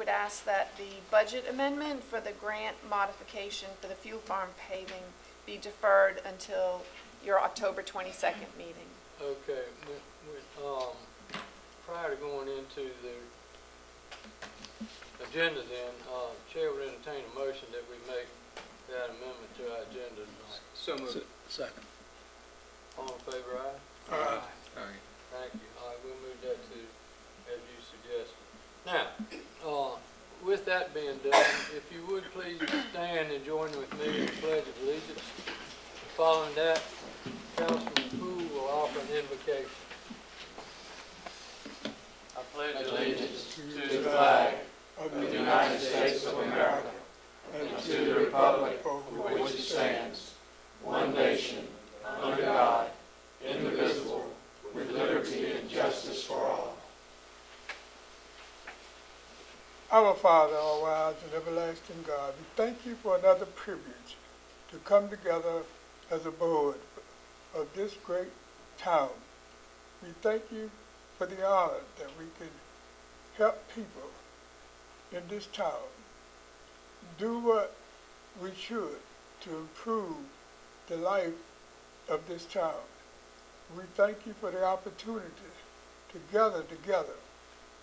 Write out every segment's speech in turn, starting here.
would ask that the budget amendment for the grant modification for the fuel farm paving be deferred until your October 22nd meeting. Okay. Prior to going into the agenda then, Chair would entertain a motion that we make that amendment to our agenda tonight. So moved. Second. All in favor, aye? Aye. Thank you. All right, we'll move that to as you suggested. Now, with that being done, if you would please stand and join with me in the Pledge of Allegiance. Following that, Councilman Poole will offer an invocation. I pledge allegiance to the flag of the United States of America and to the republic for which it stands, one nation, under God, indivisible, with liberty and justice for all. Our Father, all wise and everlasting God, we thank you for another privilege to come together as a board of this great town. We thank you for the honor that we can help people in this town do what we should to improve the life of this town. We thank you for the opportunity to gather together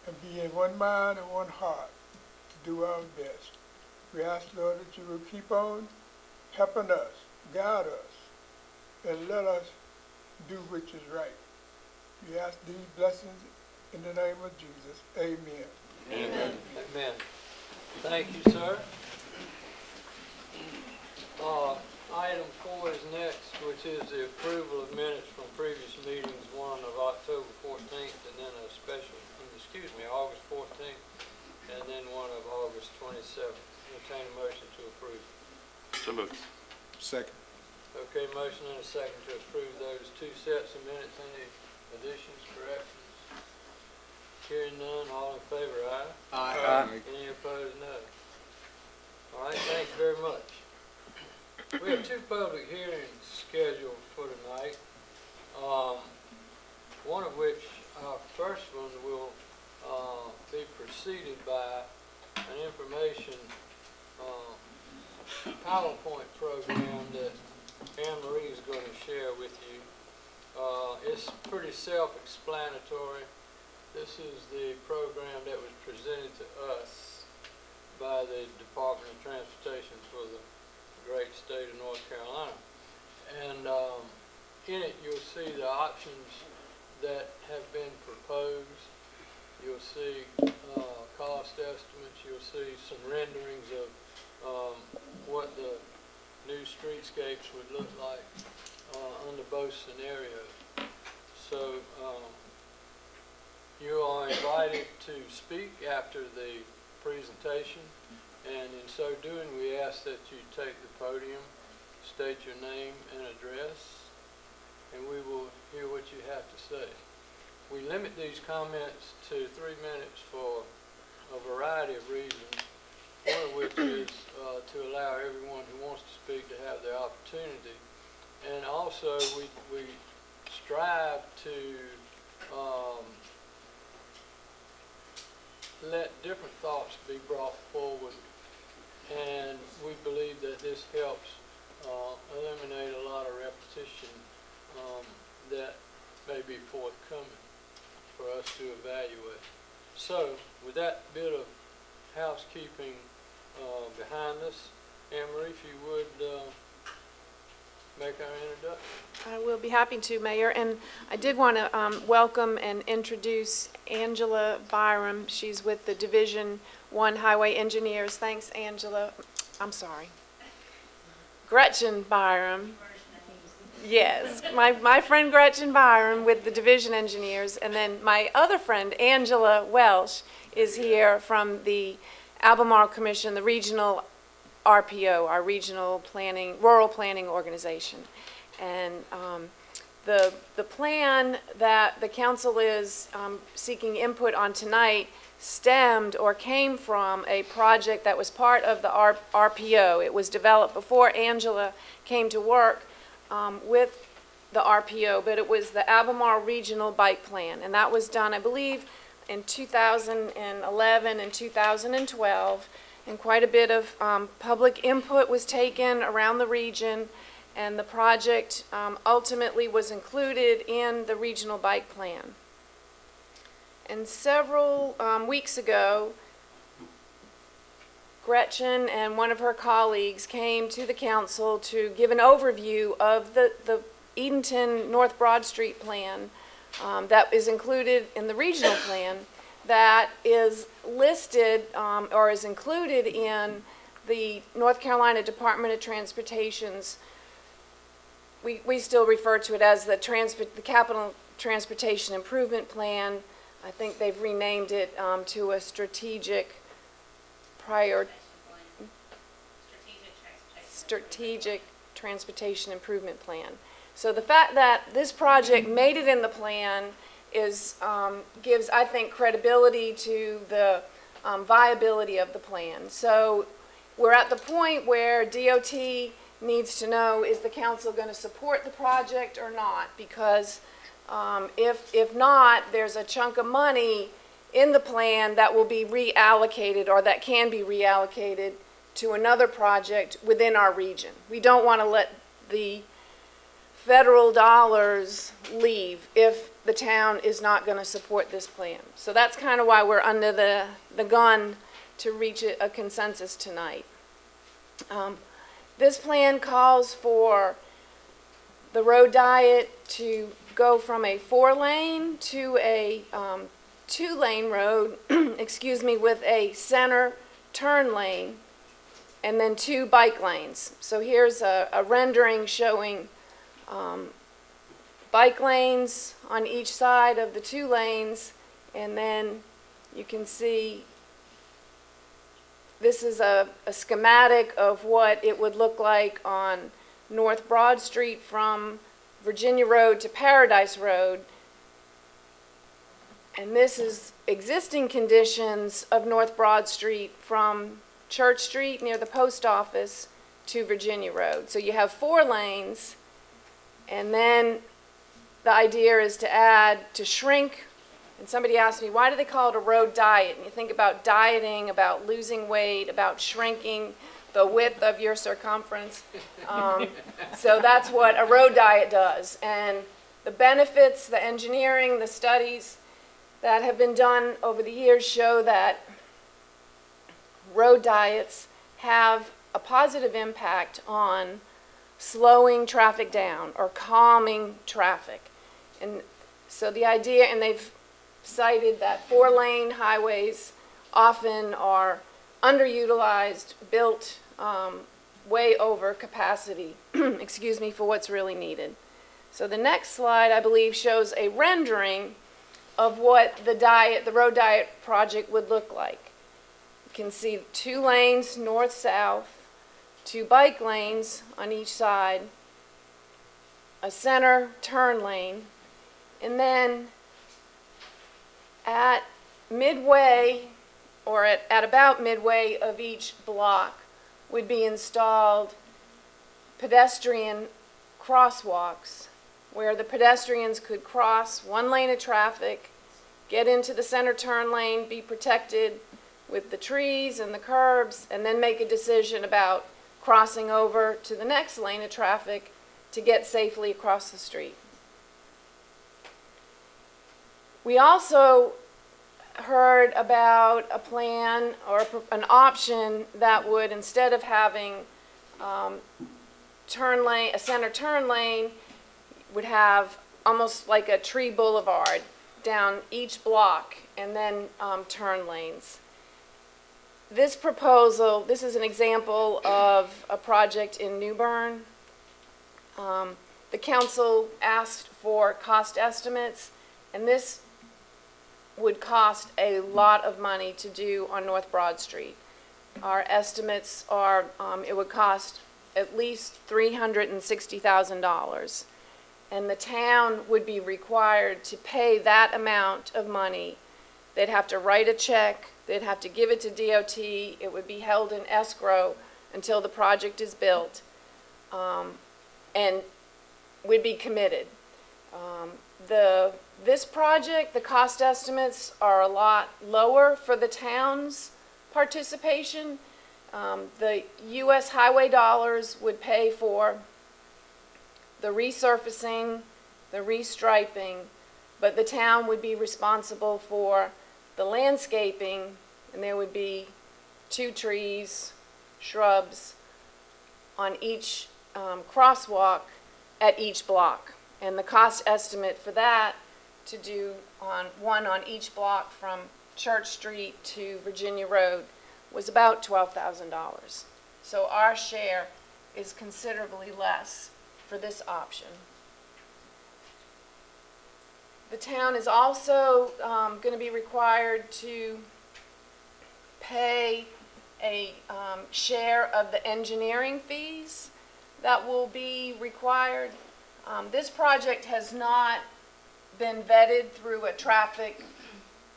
and be in one mind and one heart to do our best. We ask, Lord, that you will keep on helping us, guide us, and let us do which is right. We ask these blessings in the name of Jesus. Amen. Amen. Amen. Thank you, sir. Item 4 is next, which is the approval of minutes from previous meetings, one of October 14th and then a special, August 14th, and then one of August 27th. Entertain a motion to approve. So moved. Second. Okay, motion and a second to approve those two sets of minutes. Any additions, corrections? Hearing none, all in favor, aye? Aye. Any opposed, no. All right, thank you very much. We have two public hearings scheduled for tonight, one of which, our first one, will be preceded by an information PowerPoint program that Anne Marie is going to share with you. It's pretty self-explanatory. This is the program that was presented to us by the Department of Transportation for the great state of North Carolina. And in it you'll see the options that have been proposed. You'll see cost estimates. You'll see some renderings of what the new streetscapes would look like under both scenarios. So you are invited to speak after the presentation, and in so doing we ask that you take the podium, state your name and address, and we will hear what you have to say. We limit these comments to 3 minutes for a variety of reasons, one of which is to allow everyone who wants to speak to have the opportunity. And also we strive to let different thoughts be brought forward, and we believe that this helps eliminate a lot of repetition that may be forthcoming for us to evaluate. So with that bit of housekeeping behind us, Anne-Marie, if you would make our introduction. I will be happy to, Mayor. And I did want to welcome and introduce Angela Byram. She's with the Division 1 Highway Engineers. Thanks, Angela. I'm sorry. Gretchen Byram. Yes, my friend Gretchen Byram with the Division Engineers. And then my other friend, Angela Welsh, is here from the Albemarle Commission, the regional RPO, our regional planning, rural planning organization. And the plan that the council is seeking input on tonight stemmed or came from a project that was part of the RPO. It was developed before Angela came to work with the RPO, but it was the Albemarle Regional Bike Plan. And that was done, I believe, in 2011 and 2012, and quite a bit of public input was taken around the region, and the project ultimately was included in the regional bike plan. And several weeks ago, Gretchen and one of her colleagues came to the council to give an overview of the Edenton North Broad Street plan that is included in the regional plan that is listed or is included in the North Carolina Department of Transportation's, we still refer to it as the Capital Transportation Improvement Plan. I think they've renamed it to a strategic Transportation Improvement Plan. So the fact that this project made it in the plan is gives, I think, credibility to the viability of the plan. So we're at the point where DOT needs to know, is the council going to support the project or not? Because if not, there's a chunk of money in the plan that will be reallocated, or that can be reallocated to another project within our region. We don't want to let the federal dollars leave if the town is not going to support this plan. So that's kind of why we're under the gun to reach a consensus tonight. This plan calls for the road diet to go from a 4-lane to a 2-lane road, excuse me, with a center turn lane and then 2 bike lanes. So here's a rendering showing bike lanes on each side of the 2 lanes, and then you can see this is a schematic of what it would look like on North Broad Street from Virginia Road to Paradise Road. And this is existing conditions of North Broad Street from Church Street near the post office to Virginia Road. So you have 4 lanes, and then the idea is to shrink. And somebody asked me, why do they call it a road diet? And you think about dieting, about losing weight, about shrinking the width of your circumference. So that's what a road diet does. And the benefits, the engineering, the studies that have been done over the years show that road diets have a positive impact on slowing traffic down or calming traffic. And so the idea, and they've cited that 4-lane highways often are underutilized, built way over capacity, excuse me, for what's really needed. So the next slide, I believe, shows a rendering of what the road diet project would look like. You can see 2 lanes north-south, 2 bike lanes on each side, a center turn lane, and then at midway, or at about midway of each block, would be installed pedestrian crosswalks where the pedestrians could cross 1 lane of traffic, get into the center turn lane, be protected with the trees and the curbs, and then make a decision about crossing over to the next lane of traffic to get safely across the street. We also heard about a plan or an option that would, instead of having a center turn lane, would have almost like a tree boulevard down each block, and then turn lanes. This proposal, this is an example of a project in New Bern. The council asked for cost estimates, and this would cost a lot of money to do on North Broad Street. Our estimates are it would cost at least $360,000. And the town would be required to pay that amount of money. They'd have to write a check, they'd have to give it to DOT, it would be held in escrow until the project is built, and would be committed. This project, the cost estimates are a lot lower for the town's participation. The U.S. highway dollars would pay for the resurfacing, the restriping, but the town would be responsible for the landscaping, and there would be 2 trees, shrubs on each crosswalk at each block. And the cost estimate for that, to do one on each block from Church Street to Virginia Road, was about $12,000. So our share is considerably less for this option. The town is also going to be required to pay a share of the engineering fees that will be required. This project has not been vetted through a traffic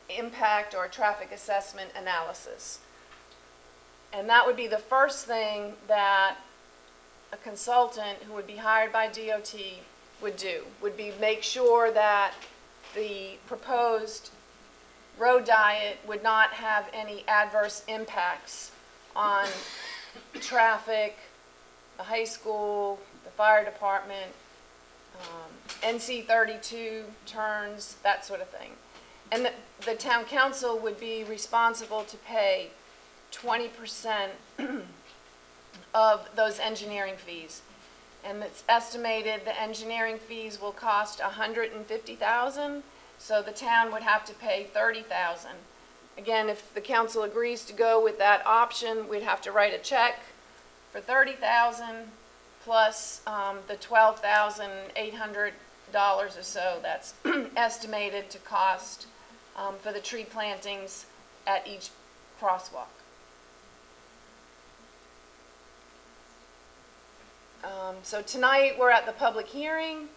impact or traffic assessment analysis. And that would be the first thing that a consultant who would be hired by DOT would do, would be make sure that the proposed road diet would not have any adverse impacts on traffic, the high school, the fire department, NC 32 turns, that sort of thing. And the town council would be responsible to pay 20% of those engineering fees. And it's estimated the engineering fees will cost $150,000, so the town would have to pay $30,000. Again, if the council agrees to go with that option, we'd have to write a check for $30,000 plus the $12,800 or so that's estimated to cost for the tree plantings at each crosswalk. So tonight we're at the public hearing,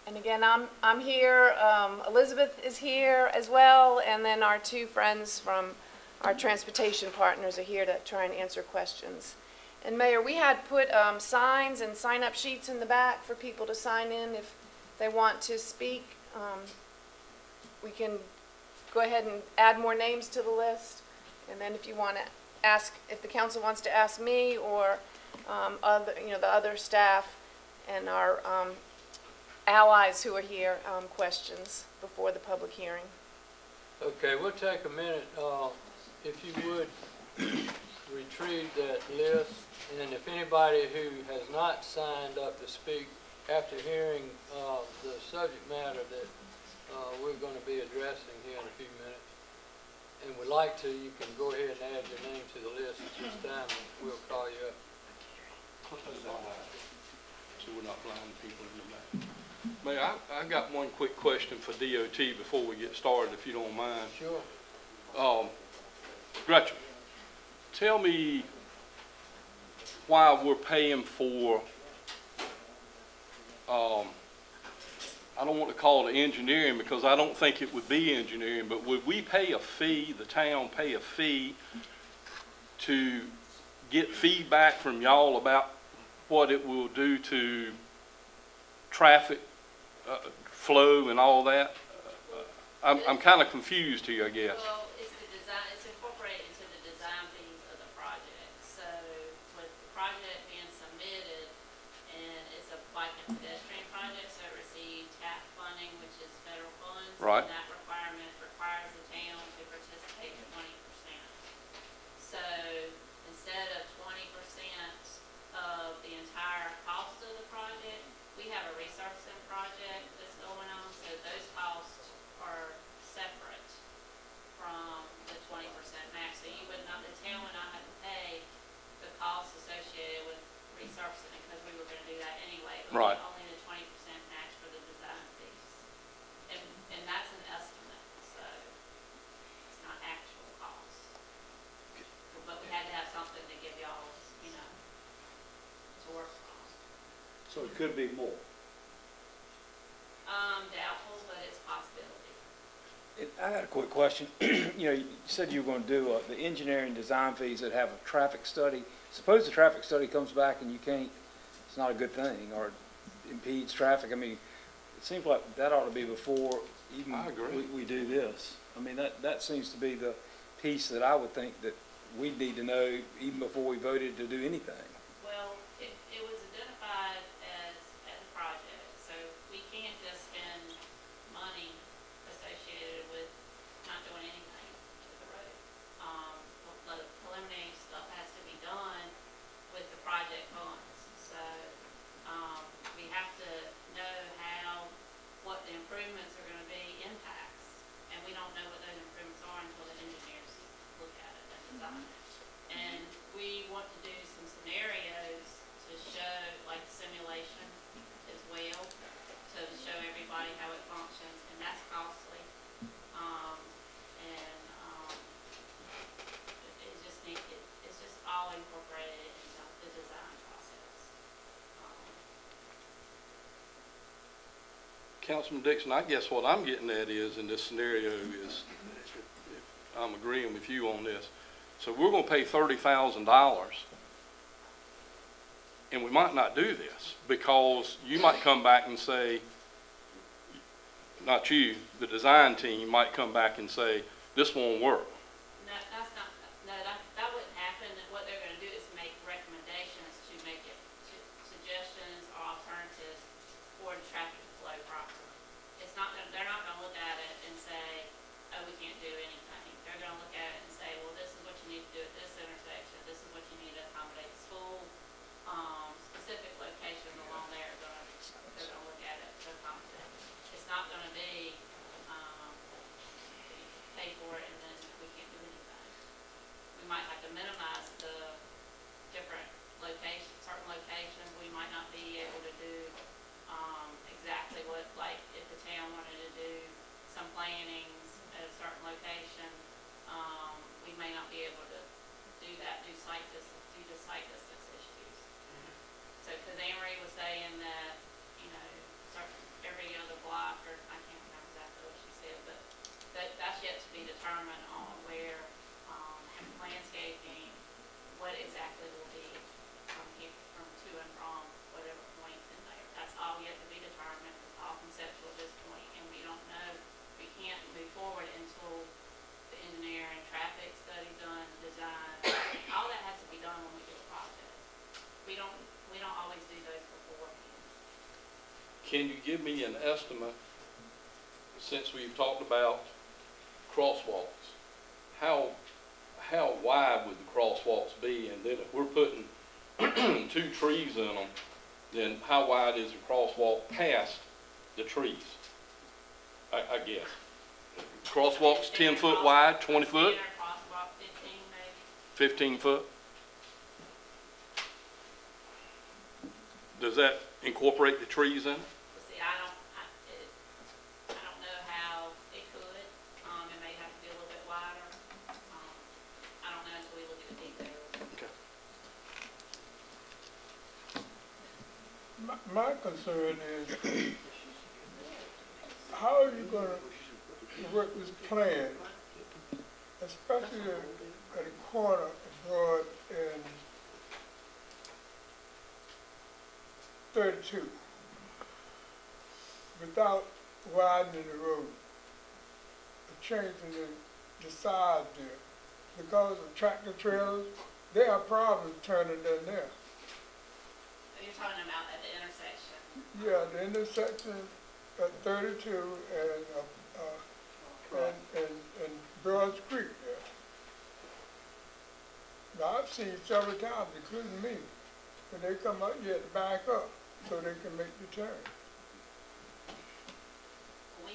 and again I'm here. Elizabeth is here as well, and then our 2 friends from our transportation partners are here to try and answer questions. And Mayor, we had put signs and sign-up sheets in the back for people to sign in if they want to speak. We can go ahead and add more names to the list, and then if you want to ask, if the council wants to ask me or the other staff and our allies who are here questions before the public hearing. Okay, we'll take a minute. If you would retrieve that list, and if anybody who has not signed up to speak after hearing the subject matter that we're going to be addressing here in a few minutes, and would like to, you can go ahead and add your name to the list at this time, and we'll call you up. So we're not blind people in the back. Mayor, I got one quick question for DOT before we get started, if you don't mind. Sure. Gretchen, tell me why we're paying for, I don't want to call it engineering because I don't think it would be engineering, but would we pay a fee, the town pay a fee to get feedback from y'all about what it will do to traffic flow and all that? I'm kind of confused here, I guess. Well, it's the design, it's incorporated into the design fees of the project. So with the project being submitted, and it's a bike and pedestrian project, so it received TAP funding, which is federal funds. Right. And that requirement requires the town to participate at 20%. So instead of 20% of the entire cost of the project, we have a resurfacing project that's going on, so those costs are separate from the 20% max. So you would not, the town would not have to pay the costs associated with resurfacing because we were going to do that anyway. It would Right. be only the 20% max for the design fees. And that's an estimate, so it's not actual cost. But we had to have something to give y'all, to work from. So it could be more. Doubtful, but it's a possibility. I got a quick question. You said you were going to do the engineering design fees that have a traffic study. Suppose the traffic study comes back and you can't, it's not a good thing, or impedes traffic. I mean, it seems like that ought to be before even I agree. we do this. I mean, that seems to be the piece that I would think that we need to know even before we voted to do anything. Well, it was identified as a project, so we can't just spend money associated with not doing anything with the road. The preliminary stuff has to be done with the project funds. So, we have to know what the improvements are gonna be, impacts, and we don't know what those improvements are until the engineers look at it and design it. And we want to do some scenarios to show, like simulation as well, to show everybody how it functions, and that's costly. It's just all incorporated into the design process. Councilman Dixon, I guess what I'm getting at is, in this scenario is, if I'm agreeing with you on this, so we're gonna pay $30,000, and we might not do this, because you might come back and say, not you, the design team might come back and say, this won't work. That wouldn't happen. What they're gonna do is make recommendations to make it, suggestions or alternatives for the traffic flow properly. They're not gonna look at it and say, oh, we can't do anything. They're gonna look at it and say, well, this is what you need to do at this intersection. This is what you need to accommodate the school. Specific locations along there they're gonna look at it to accommodate. It's not gonna be, pay for it and then we can't do anything. We might have to minimize the different locations, certain locations. We might not be able to do exactly what, like if the town wanted to do some plannings at a certain location, we may not be able to do that due to site distance issues. So, because Anne Marie was saying that, every other block, or I can't remember exactly what she said, but that's yet to be determined on where landscaping, what exactly will be from to and from whatever point in there. That's all yet to be determined. It's all conceptual at this point, and we don't know. We can't move forward until the engineering, traffic study done, design. All that has to be done when we do a project. We don't always do those beforehand. Can you give me an estimate, since we've talked about crosswalks, how wide would the crosswalks be? And then if we're putting 2 trees in them, then how wide is the crosswalk past the trees? I guess. Crosswalks 10 foot wide, 20 foot? Crosswalk 15 maybe. 15 foot? Does that incorporate the trees in it? See, I don't know how it could. It may have to be a little bit wider. I don't know until we look at the details. Okay. My concern is, how are you going to work this plan, especially at the corner of Broad and 32, without widening the road, or changing the size there? Because of tractor trailers, they have problems turning in there. So you're talking about at the intersection. Yeah, the intersection at 32 and Broad Street there. Now, I've seen several times, including me, when they come up, you have to back up so they can make the turn. We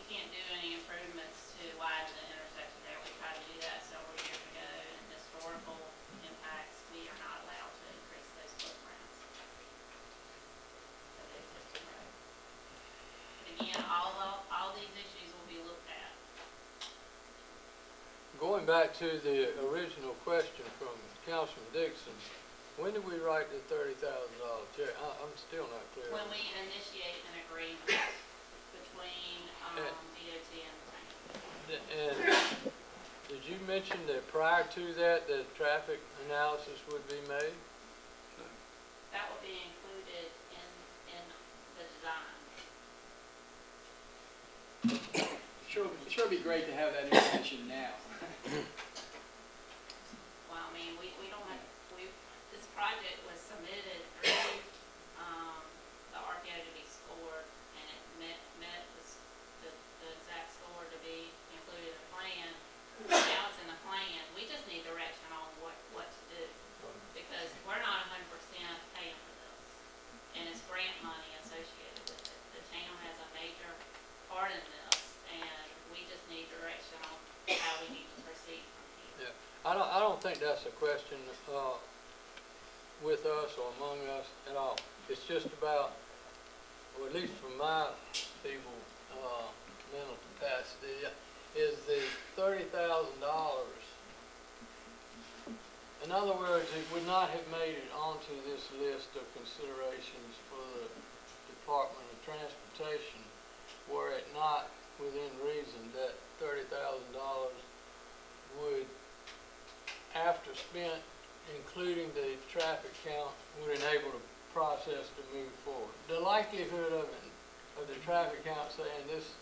can't do any improvements to widen the intersection there. We tried to do that several years ago, and historical impacts, we are not allowed to increase those footprints. That existing road. Again, all these issues will be looked at. Going back to the original question from Councilman Dixon, when did we write the $30,000 check? I'm still not clear. When we initiate an agreement between DOT and the town. And did you mention that prior to that, the traffic analysis would be made? That will be included in it'll be great to have that information now. Well, I mean, we don't have, this project was submitted through, the RPO to be scored, and it met the exact score to be included in the plan. Now it's in the plan, we just need direction on what to do, because we're not 100% paying for this, and it's grant money associated with it. The town has a major part in this, and we just need direction on how we need to proceed from here. Yeah, I don't think that's a question, with us or among us at all. It's just about, or at least from my feeble, mental capacity, is the $30,000. In other words, it would not have made it onto this list of considerations for the Department of Transportation were it not within reason that $30,000 would, after spent, including the traffic count, would enable the process to move forward. The likelihood of the traffic count saying this,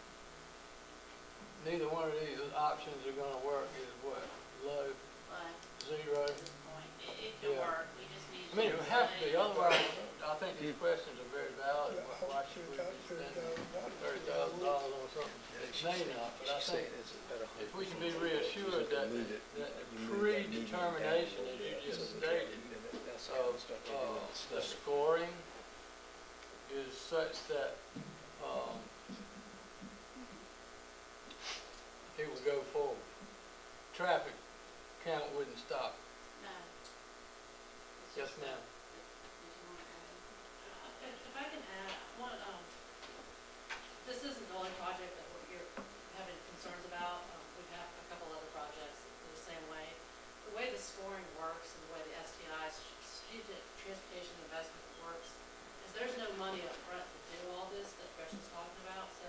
neither one of these options are going to work is what? Low? But Zero? it can Yeah. work, we just need to. I mean, it would have to be, say- otherwise, I think these questions are very valid. Why should we be spending $30,000 on something? It may not, but I think if we can be reassured that the predetermination, as you just stated, of the scoring is such that it will go forward. Traffic count wouldn't stop. No. It's Yes, just ma'am. Did you want to add? If I can add, this isn't the only project that you're having concerns about. We've had a couple other projects the same way. The way the scoring works and the way the STI, Strategic Transportation Investment, works is there's no money up front to do all this that Gretch is talking about. So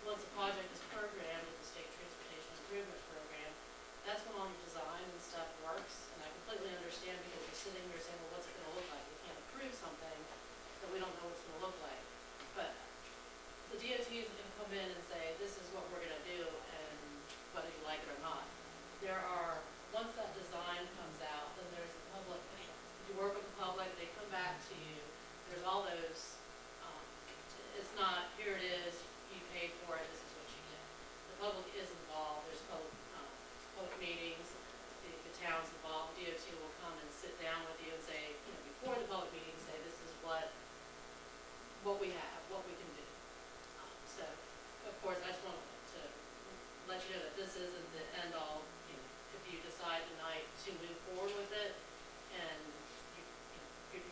once the project is programmed with the State Transportation Improvement Program, that's when all your design and stuff works. And I completely understand, because you're sitting here saying, well, what's it going to look like? We can't approve something that we don't know what it's going to look like. But the DOT is going to come in and say, this is what we're going to do, and whether you like it or not. Once that design comes out, then there's the public, you work with the public, they come back to you, there's all those, it's not, here it is, you paid for it, this is what you get. The public is involved, there's public meetings, the town's involved, DOT will come and sit down with you and say, before the public meeting, say, this is what we have, what we can do. So, of course, I just want to let you know that this isn't the end all. If you decide tonight to move forward with it, and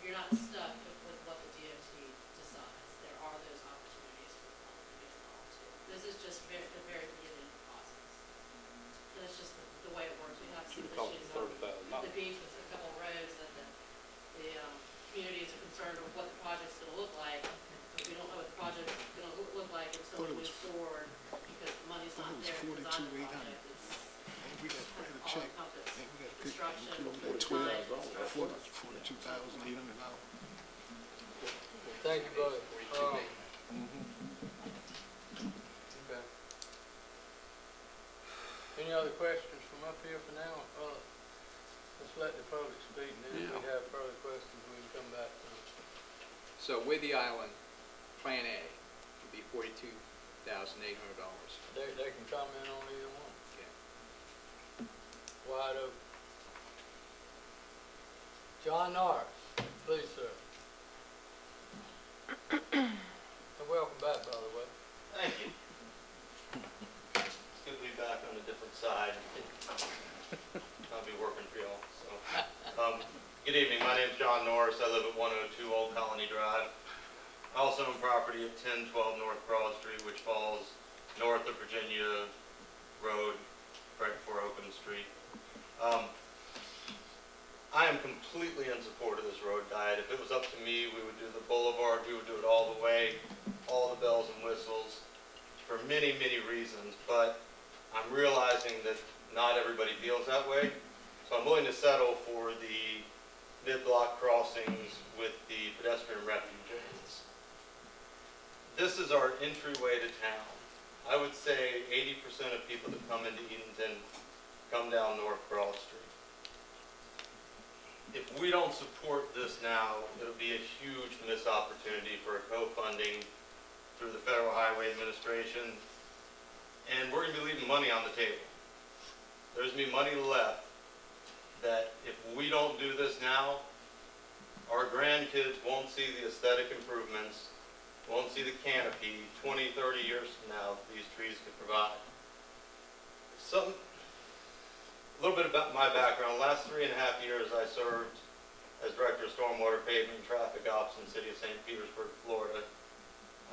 you're not stuck with what the DOT decides. There are those opportunities for the public to get involved too. This is just the very beginning of the process. And it's just the way it works. We have some issues on the beach with a couple of roads that the communities are concerned with what the project's going to look like. But we don't know what the project's going to look like until it moves forward, because the money's not there to design the project. We got to check. Construction, $42,800. Thank you both. Okay. Any other questions from up here for now? Let's let the public speak, and then if we have further questions, we can come back to them. So with the island, Plan A would be $42,800. They can comment on either one. Okay. Wide open. John Norris, please, sir. And welcome back, by the way. Thank you. It's good to be back on a different side. I'll be working for y'all. So, good evening. My name's John Norris. I live at 102 Old Colony Drive. I also own property at 1012 North Broad Street, which falls north of Virginia Road, right before Oakland Street. I am completely in support of this road diet. If it was up to me, we would do the boulevard, we would do it all the way, all the bells and whistles, for many, many reasons. But I'm realizing that not everybody feels that way. So I'm willing to settle for the mid-block crossings with the pedestrian refuge areas. This is our entryway to town. I would say 80% of people that come into Edenton come down North Broad Street. If we don't support this now, it'll be a huge missed opportunity for a co-funding through the Federal Highway Administration, and we're going to be leaving money on the table. There's going to be money left that if we don't do this now, our grandkids won't see the aesthetic improvements, won't see the canopy 20, 30 years from now these trees could provide. A little bit about my background. The last 3.5 years I served as Director of Stormwater Pavement and Traffic Ops in the city of St. Petersburg, Florida.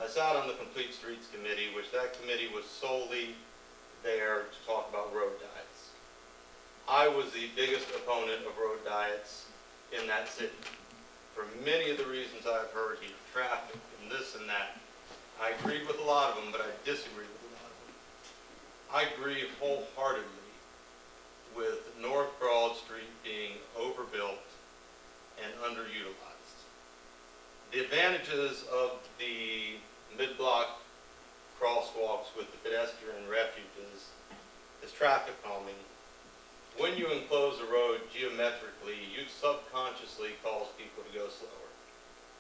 I sat on the Complete Streets Committee, which that committee was solely there to talk about road diets. I was the biggest opponent of road diets in that city for many of the reasons I've heard here, traffic and this and that. I agreed with a lot of them, but I disagreed with a lot of them. I agree wholeheartedly with North Broad Street being overbuilt and underutilized. The advantages of the mid-block crosswalks with the pedestrian refuges is traffic calming. When you enclose a road geometrically, you subconsciously cause people to go slower.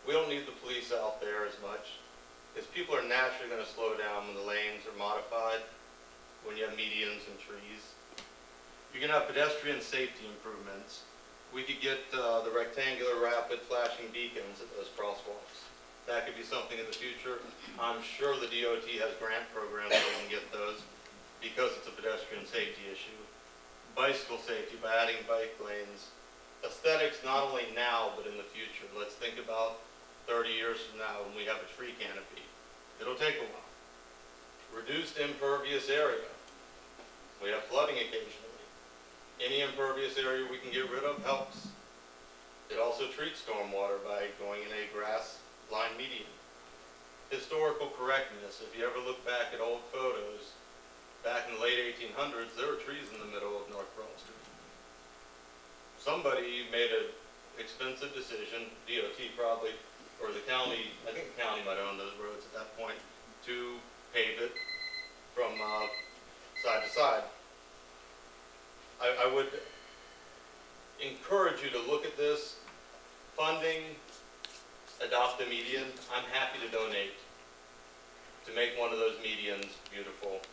We don't need the police out there as much because people are naturally going to slow down when the lanes are modified, when you have medians and trees. You can have pedestrian safety improvements. We could get the rectangular rapid flashing beacons at those crosswalks. That could be something in the future. I'm sure the DOT has grant programs where we can get those because it's a pedestrian safety issue. Bicycle safety by adding bike lanes. Aesthetics not only now but in the future. Let's think about 30 years from now when we have a tree canopy. It'll take a while. Reduced impervious area. We have flooding occasionally. Any impervious area we can get rid of helps. It also treats stormwater by going in a grass-lined median. Historical correctness. If you ever look back at old photos, back in the late 1800s, there were trees in the middle of North Broad Street. Somebody made an expensive decision, DOT probably, or the county, I think the county might own those roads at that point, to pave it from side to side. I would encourage you to look at this. Funding, adopt a median. I'm happy to donate to make one of those medians beautiful.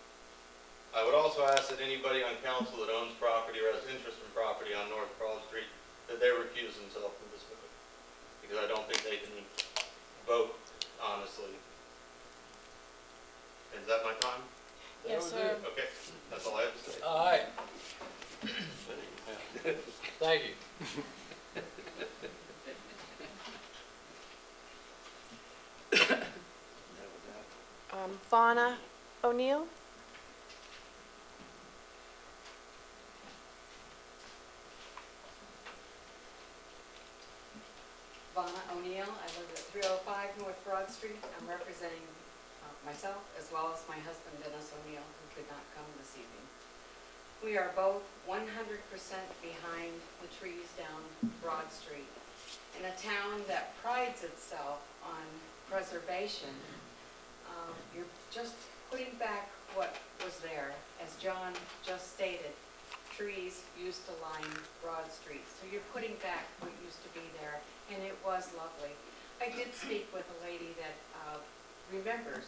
I would also ask that anybody on council that owns property or has interest in property on North Broad Street, that they recuse themselves from this vote, because I don't think they can vote honestly. Is that my time? Yes, sir. Okay, that's all I have to say. All right. Thank you. Fauna O'Neill? Fauna O'Neill. I live at 305 North Broad Street. I'm representing myself as well as my husband Dennis O'Neill, who could not come this evening. We are both 100% behind the trees down Broad Street. In a town that prides itself on preservation, you're just putting back what was there. As John just stated, trees used to line Broad Street. So you're putting back what used to be there, and it was lovely. I did speak with a lady that remembers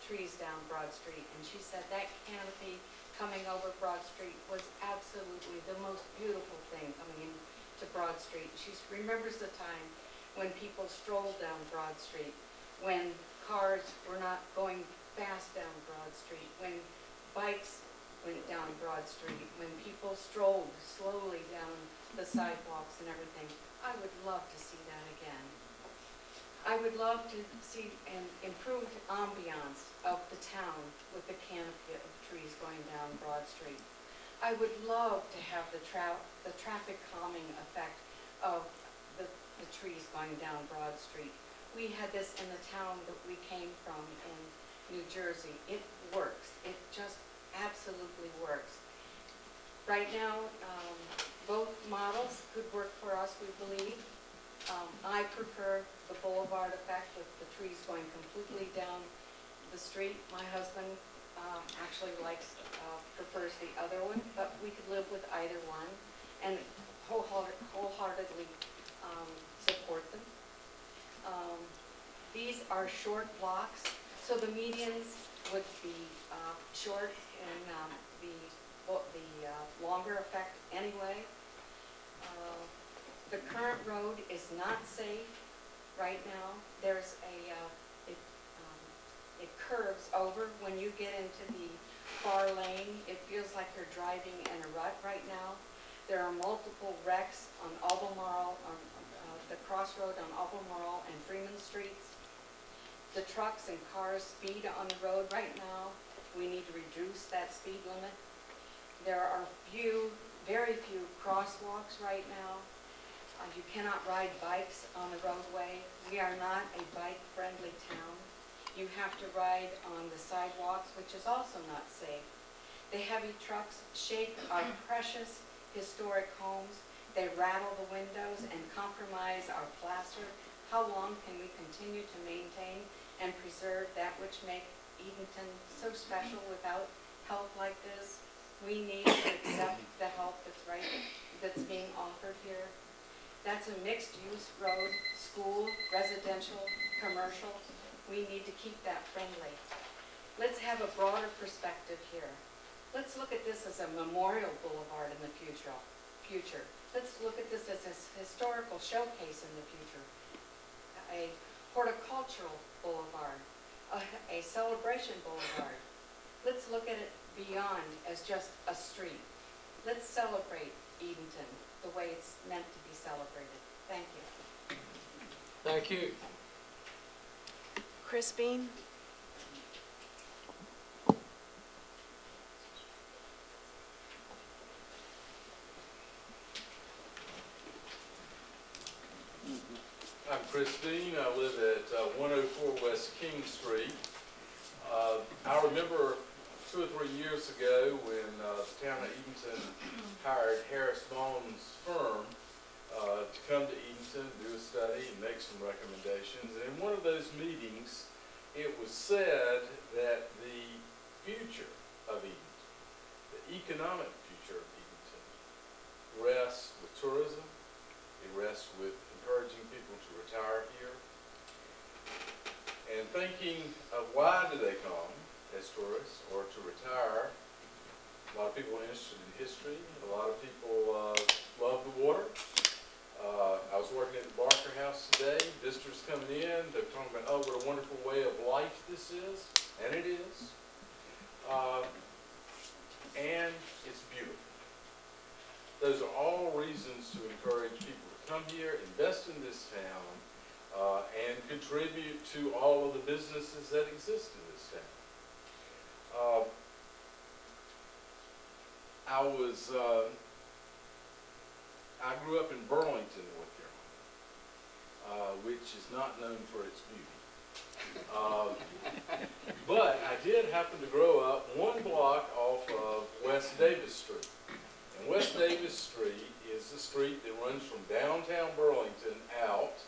trees down Broad Street, and she said that canopy coming over Broad Street was absolutely the most beautiful thing coming into Broad Street. She remembers the time when people strolled down Broad Street, when cars were not going fast down Broad Street, when bikes went down Broad Street, when people strolled slowly down the sidewalks and everything. I would love to see that again. I would love to see an improved ambiance of the town with the canopy of trees going down Broad Street. I would love to have the traffic calming effect of the trees going down Broad Street. We had this in the town that we came from in New Jersey. It works. It just absolutely works. Right now, both models could work for us, we believe. I prefer the boulevard effect with the trees going completely down the street. My husband actually prefers the other one, but we could live with either one and wholeheartedly support them. These are short blocks, so the medians would be short and the longer effect anyway. The current road is not safe right now. There's it curves over when you get into the far lane. It feels like you're driving in a rut right now. There are multiple wrecks on Albemarle, on the crossroad on Albemarle and Freeman Streets. The trucks and cars speed on the road right now. We need to reduce that speed limit. There are very few crosswalks right now. You cannot ride bikes on the roadway. We are not a bike-friendly town. You have to ride on the sidewalks, which is also not safe. The heavy trucks shake our precious historic homes. They rattle the windows and compromise our plaster. How long can we continue to maintain and preserve that which makes Edenton so special without help like this? We need to accept the help that's being offered here. That's a mixed-use road, school, residential, commercial. We need to keep that friendly. Let's have a broader perspective here. Let's look at this as a memorial boulevard in the future. Let's look at this as a historical showcase in the future. A horticultural boulevard, a celebration boulevard. Let's look at it beyond as just a street. Let's celebrate Edenton the way it's meant to be celebrated. Thank you. Thank you. Chris Bean? I'm Chris Dean. I live at 104 West King Street. I remember 2 or 3 years ago when the town of Edenton hired Harris Bone's firm to come to Edenton, do a study, and make some recommendations. And in one of those meetings, it was said that the future of Edenton, the economic future of Edenton, rests with tourism. It rests with encouraging people to retire here. And thinking of why do they come as tourists or to retire. A lot of people are interested in history. A lot of people love the water. I was working at the Barker House today. Visitors coming in, they're talking about, oh, what a wonderful way of life this is. And it is. And it's beautiful. Those are all reasons to encourage people to come here, invest in this town, and contribute to all of the businesses that exist in this town. I grew up in Burlington, North Carolina, which is not known for its beauty. But I did happen to grow up 1 block off of West Davis Street. And West Davis Street is the street that runs from downtown Burlington out.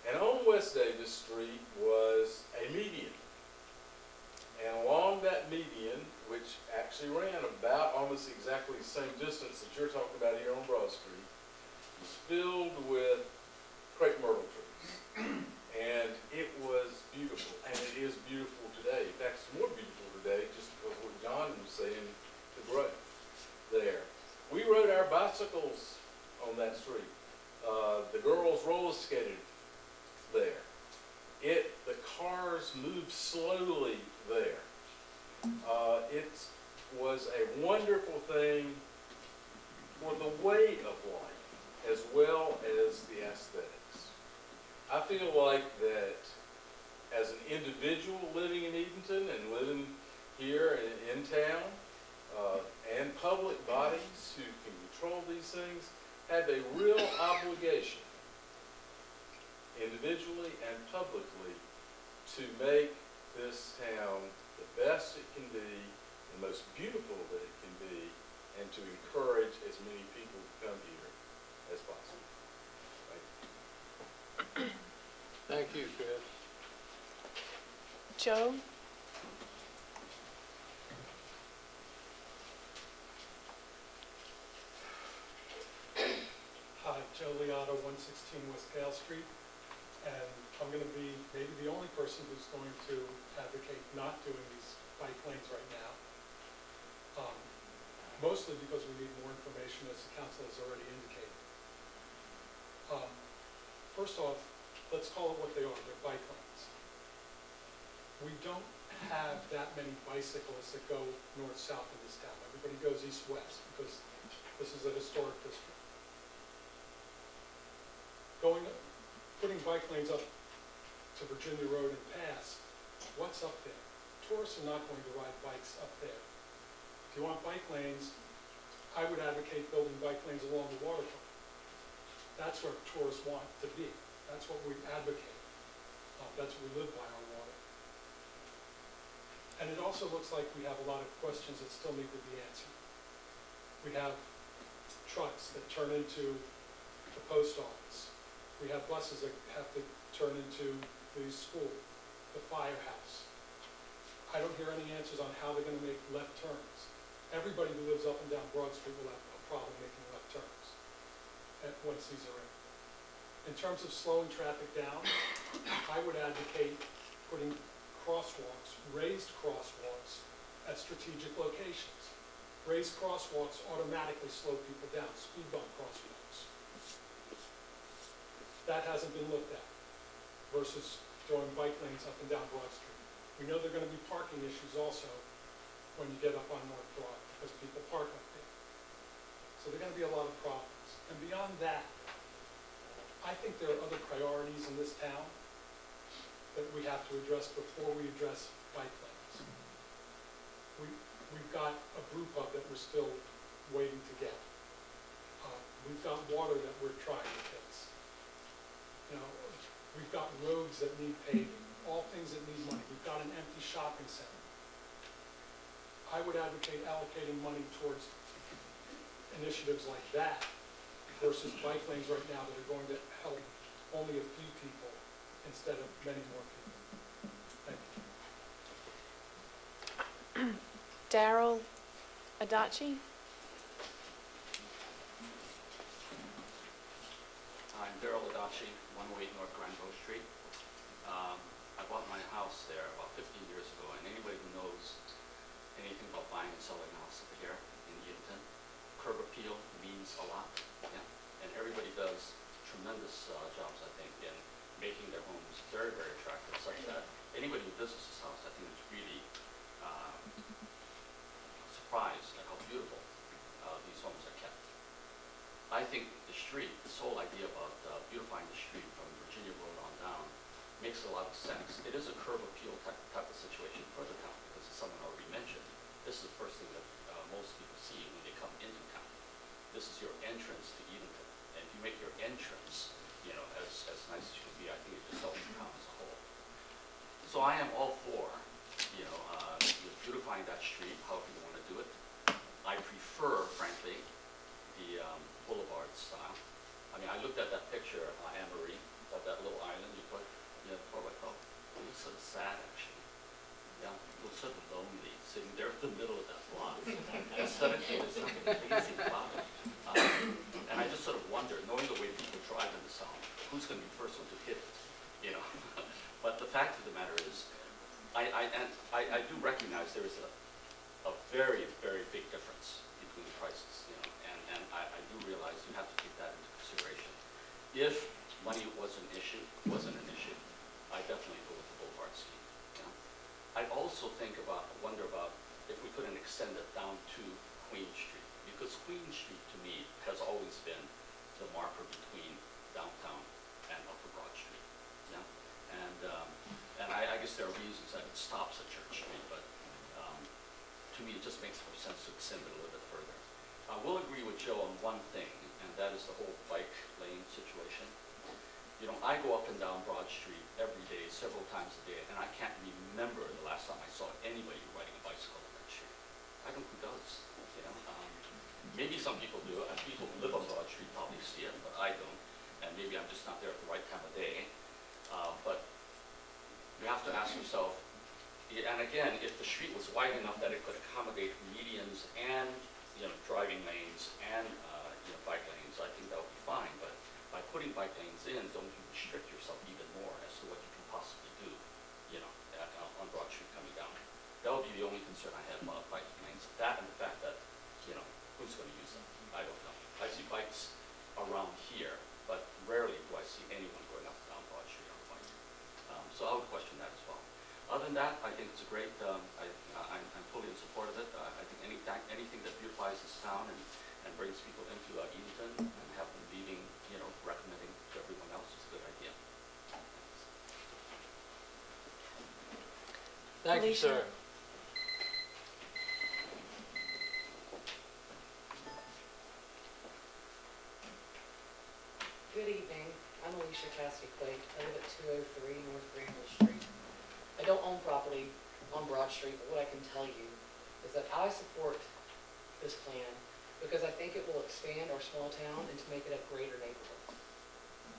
And on West Davis Street was a median. And along that median, which actually ran about almost exactly the same distance that you're talking about here on Broad Street, was filled with crepe myrtle trees. And it was beautiful, and it is beautiful today. In fact, it's more beautiful today just because of what John was saying, the growth there. We rode our bicycles on that street. The girls roller skated there. The cars moved slowly there. It was a wonderful thing for the way of life as well as the aesthetics. I feel like that as an individual living in Edenton and living here in town, and public bodies who can control these things have a real obligation, individually and publicly, to make this town the best it can be, the most beautiful that it can be, and to encourage as many people to come here as possible. Thank you. Thank you, Chris. Joe? Joe Liotto, 116 West Gale Street, and I'm going to be maybe the only person who's going to advocate not doing these bike lanes right now. Mostly because we need more information, as the council has already indicated. First off, let's call it what they are. They're bike lanes. We don't have that many bicyclists that go north-south in this town. Everybody goes east-west because this is a historic district. Putting bike lanes up to Virginia Road and past, what's up there? Tourists are not going to ride bikes up there. If you want bike lanes, I would advocate building bike lanes along the waterfront. That's where tourists want to be. That's what we advocate. That's what we live by, our water. And it also looks like we have a lot of questions that still need to be answered. We have trucks that turn into the post office. We have buses that have to turn into the school, the firehouse. I don't hear any answers on how they're going to make left turns. Everybody who lives up and down Broad Street will have a problem making left turns once these are in. In terms of slowing traffic down, I would advocate putting crosswalks, raised crosswalks at strategic locations. Raised crosswalks automatically slow people down, speed bump crosswalks. That hasn't been looked at versus throwing bike lanes up and down Broad Street. We know there are going to be parking issues also when you get up on North Broad because people park up there. So there are going to be a lot of problems. And beyond that, I think there are other priorities in this town that we have to address before we address bike lanes. We've got a brew pub that we're still waiting to get. We've got water that we're trying to fix. You know, we've got roads that need paving, all things that need money. We've got an empty shopping center. I would advocate allocating money towards initiatives like that versus bike lanes right now that are going to help only a few people instead of many more people. Thank you. Daryl Adachi. I'm Daryl Adachi, 108 North Granville Street. I bought my house there about 15 years ago, and anybody who knows anything about buying and selling a house over here in Edenton, curb appeal means a lot, yeah? And everybody does tremendous jobs, I think, in making their homes very, very attractive, such that anybody who visits this house, I think, is really surprised at how beautiful these homes are kept. I think the street, this whole idea about beautifying the street from Virginia Road on down, makes a lot of sense. It is a curb appeal type of situation for the town, because as someone already mentioned, this is the first thing that most people see when they come into town. This is your entrance to Edenton. And if you make your entrance, you know, as nice as you can be, I think it just helps the town as a whole. So I am all for, you know, beautifying that street, however you want to do it. I prefer, frankly, the boulevard style. I mean, I looked at that picture, Anne Marie, of that little island you put, you know, it looks sort of sad, actually. Yeah, it looks sort of lonely, sitting there in the middle of that block. Aesthetically, there's something pleasing about it. And I just sort of wonder, knowing the way people drive in the town, who's going to be the first one to hit it, you know? But the fact of the matter is, I do recognize there is a very, very big difference between the prices, you know, and I do realize you have to take that into consideration. If money wasn't an issue, I definitely go with the boulevard scheme. You know? I also wonder about if we couldn't extend it down to Queen Street, because Queen Street to me has always been the marker between downtown and Upper Broad Street. Yeah? And I guess there are reasons that it stops at Church Street, but to me it just makes more sense to extend it a little bit further. I will agree with Joe on one thing, and that is the whole bike lane situation. You know, I go up and down Broad Street every day, several times a day, and I can't remember the last time I saw anybody riding a bicycle on that street. I don't know who does, you know. Maybe some people do, and people who live on Broad Street probably see it, but I don't. And maybe I'm just not there at the right time of day. But you have to ask yourself, and again, if the street was wide enough that it could accommodate medians and, you know, driving lanes and, you know, bike lanes, I think that would be fine. But putting bike lanes in, don't you restrict yourself even more as to what you can possibly do, you know, on Broad Street coming down. That would be the only concern I have about bike lanes. That and the fact that, you know, who's going to use them? I don't know. I see bikes around here, but rarely do I see anyone going up and down Broad Street on a bike. So I would question that as well. Other than that, I think it's a great, I'm fully in support of it. I think anything that beautifies this town and brings people into Edenton and have them leaving, you know, recommending to everyone else is a good idea. Thank you, Alicia? sir. Good evening. I'm Alicia Cassidy-Quake. I live at 203 North Greenville Street. I don't own property on Broad Street, but what I can tell you is that I support this plan because I think it will expand our small town and to make it a greater neighborhood.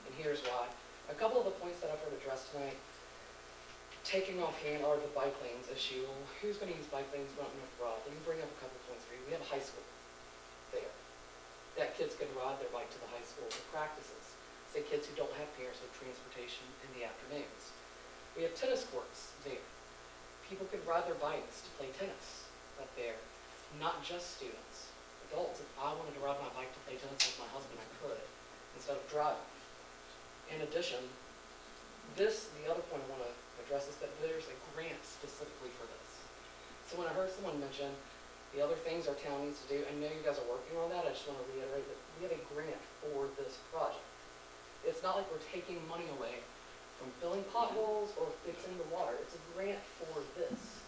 And here's why. A couple of the points that I've heard addressed tonight, taking offhand are the bike lanes issue. Well, who's going to use bike lanes around North Broad? Let me bring up a couple of points for you. We have a high school there. That kids can ride their bike to the high school for practices. Say kids who don't have parents with transportation in the afternoons. We have tennis courts there. People could ride their bikes to play tennis up there, not just students. Adults, if I wanted to ride my bike to play tennis with my husband, I could, instead of driving. In addition, the other point I want to address is that there's a grant specifically for this. So when I heard someone mention the other things our town needs to do, I know you guys are working on that, I just want to reiterate that we have a grant for this project. It's not like we're taking money away from filling potholes or fixing the water. It's a grant for this.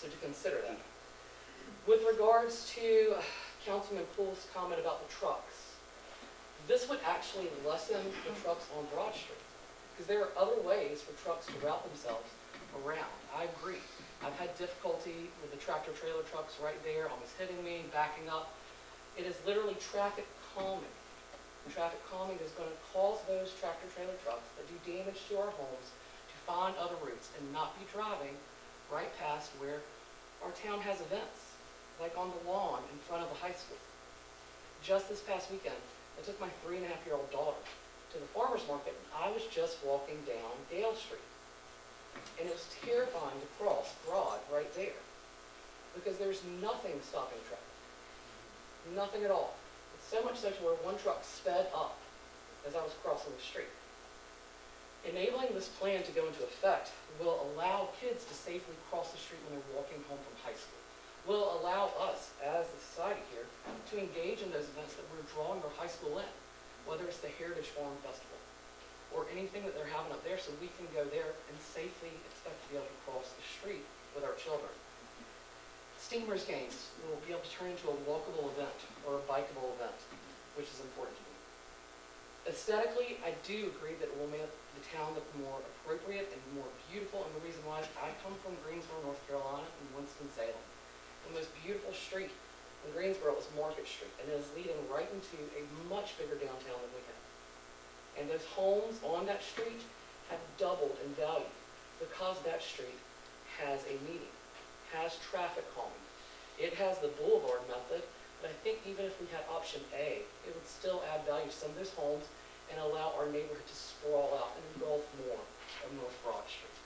So to consider that. With regards to Councilman Poole's comment about the trucks, this would actually lessen the trucks on Broad Street because there are other ways for trucks to route themselves around. I agree. I've had difficulty with the tractor trailer trucks right there, almost hitting me, backing up. It is literally traffic calming. Traffic calming is going to cause those tractor trailer trucks that do damage to our homes to find other routes and not be driving right past where our town has events, like on the lawn in front of the high school. Just this past weekend, I took my 3.5-year-old daughter to the farmer's market, and I was just walking down Dale Street. And it was terrifying to cross Broad right there because there's nothing stopping traffic. Nothing at all. So much so to where one truck sped up as I was crossing the street. Enabling this plan to go into effect will allow kids to safely cross the street when they're walking home from high school. Will allow us, as the society here, to engage in those events that we're drawing our high school in, whether it's the Heritage Farm Festival or anything that they're having up there, so we can go there and safely expect to be able to cross the street with our children. Steamers games will be able to turn into a walkable event or a bikeable event, which is important to me. Aesthetically, I do agree that it will make the town look more appropriate and more beautiful, and the reason why is I come from Greensboro, North Carolina, and Winston-Salem. The most beautiful street in Greensboro is Market Street, and it is leading right into a much bigger downtown than we have. And those homes on that street have doubled in value because that street has a median, has traffic calming. It has the boulevard method, but I think even if we had option A, it would still add value to some of those homes and allow our neighborhood to sprawl out and engulf more of North Broad Street.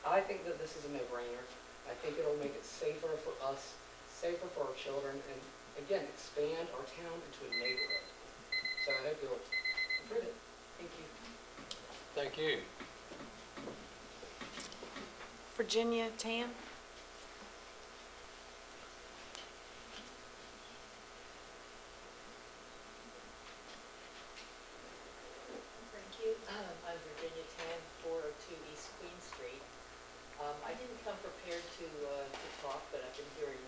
I think that this is a no-brainer. I think it'll make it safer for us, safer for our children, and again, expand our town into a neighborhood. So I hope you'll approve it. Thank you. Thank you. Virginia Tan? Thank you. I'm Virginia Tan, 402 East Queen Street. I didn't come prepared to talk, but I've been hearing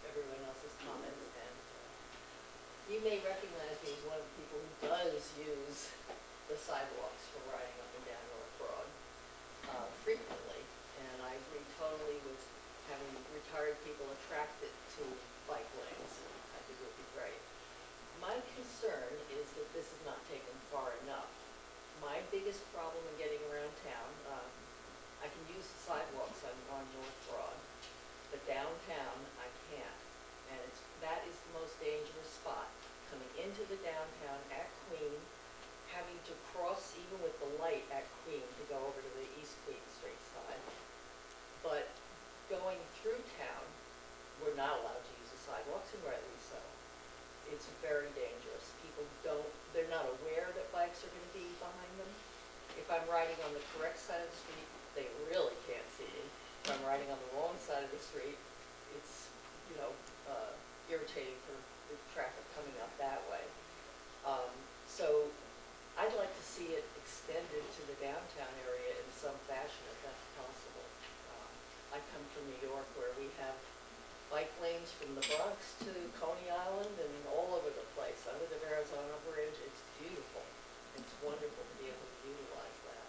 everyone else's comments, and you may recognize me as one of the people who does use the sidewalks for riding up and down North Broad frequently, and I agree totally with having retired people attracted to bike lanes. I think it would be great. My concern is that this is not taken far enough. My biggest problem in getting around town, I can use the sidewalks on North Broad, but downtown I can't. And that is the most dangerous spot, coming into the downtown at Queen to cross even with the light at Queen to go over to the East Queen Street side. But going through town, we're not allowed to use the sidewalks, and rightly so. It's very dangerous. People they're not aware that bikes are gonna be behind them. If I'm riding on the correct side of the street, they really can't see me. If I'm riding on the wrong side of the street, it's, irritating for the traffic coming up that way. So I'd like to see it extended to the downtown area in some fashion if that's possible. I come from New York where we have bike lanes from the Bronx to Coney Island and all over the place, under the Verrazano Bridge. It's beautiful. It's wonderful to be able to utilize that.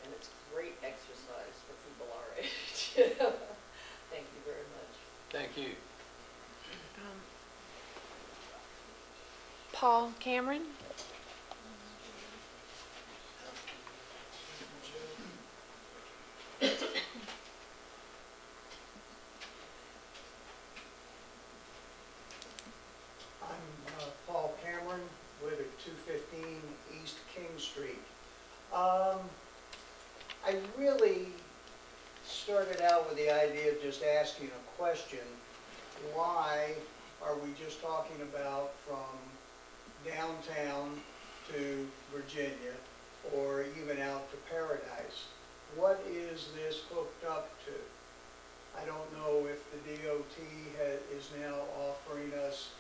And it's great exercise for people our age. Thank you very much. Thank you. Paul Cameron? Paul Cameron, live at 215 East King Street. I really started out with the idea of just asking a question. Why are we just talking about from downtown to Virginia or even out to Paradise? What is this hooked up to? I don't know if the DOT is now offering us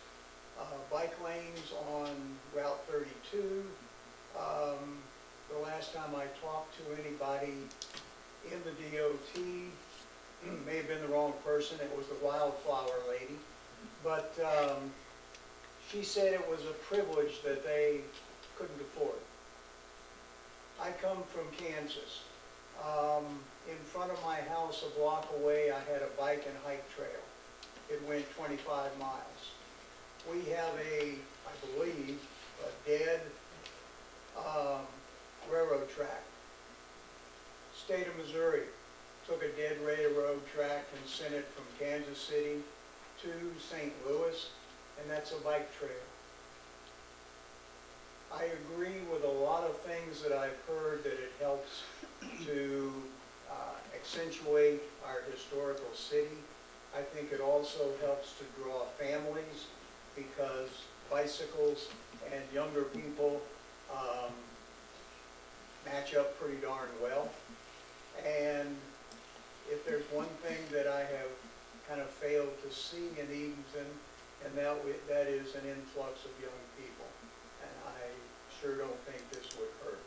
bike lanes on Route 32. The last time I talked to anybody in the DOT, may have been the wrong person, it was the wildflower lady, but she said it was a privilege that they couldn't afford. I come from Kansas. In front of my house, a block away, I had a bike and hike trail. It went 25 miles. We have I believe, a dead railroad track. State of Missouri took a dead railroad track and sent it from Kansas City to St. Louis, and that's a bike trail. I agree with a lot of things that I've heard, that it helps to accentuate our historical city. I think it also helps to draw families, because bicycles and younger people match up pretty darn well. And if there's one thing that I have kind of failed to see in Edenton, and that is an influx of young people. And I sure don't think this would hurt.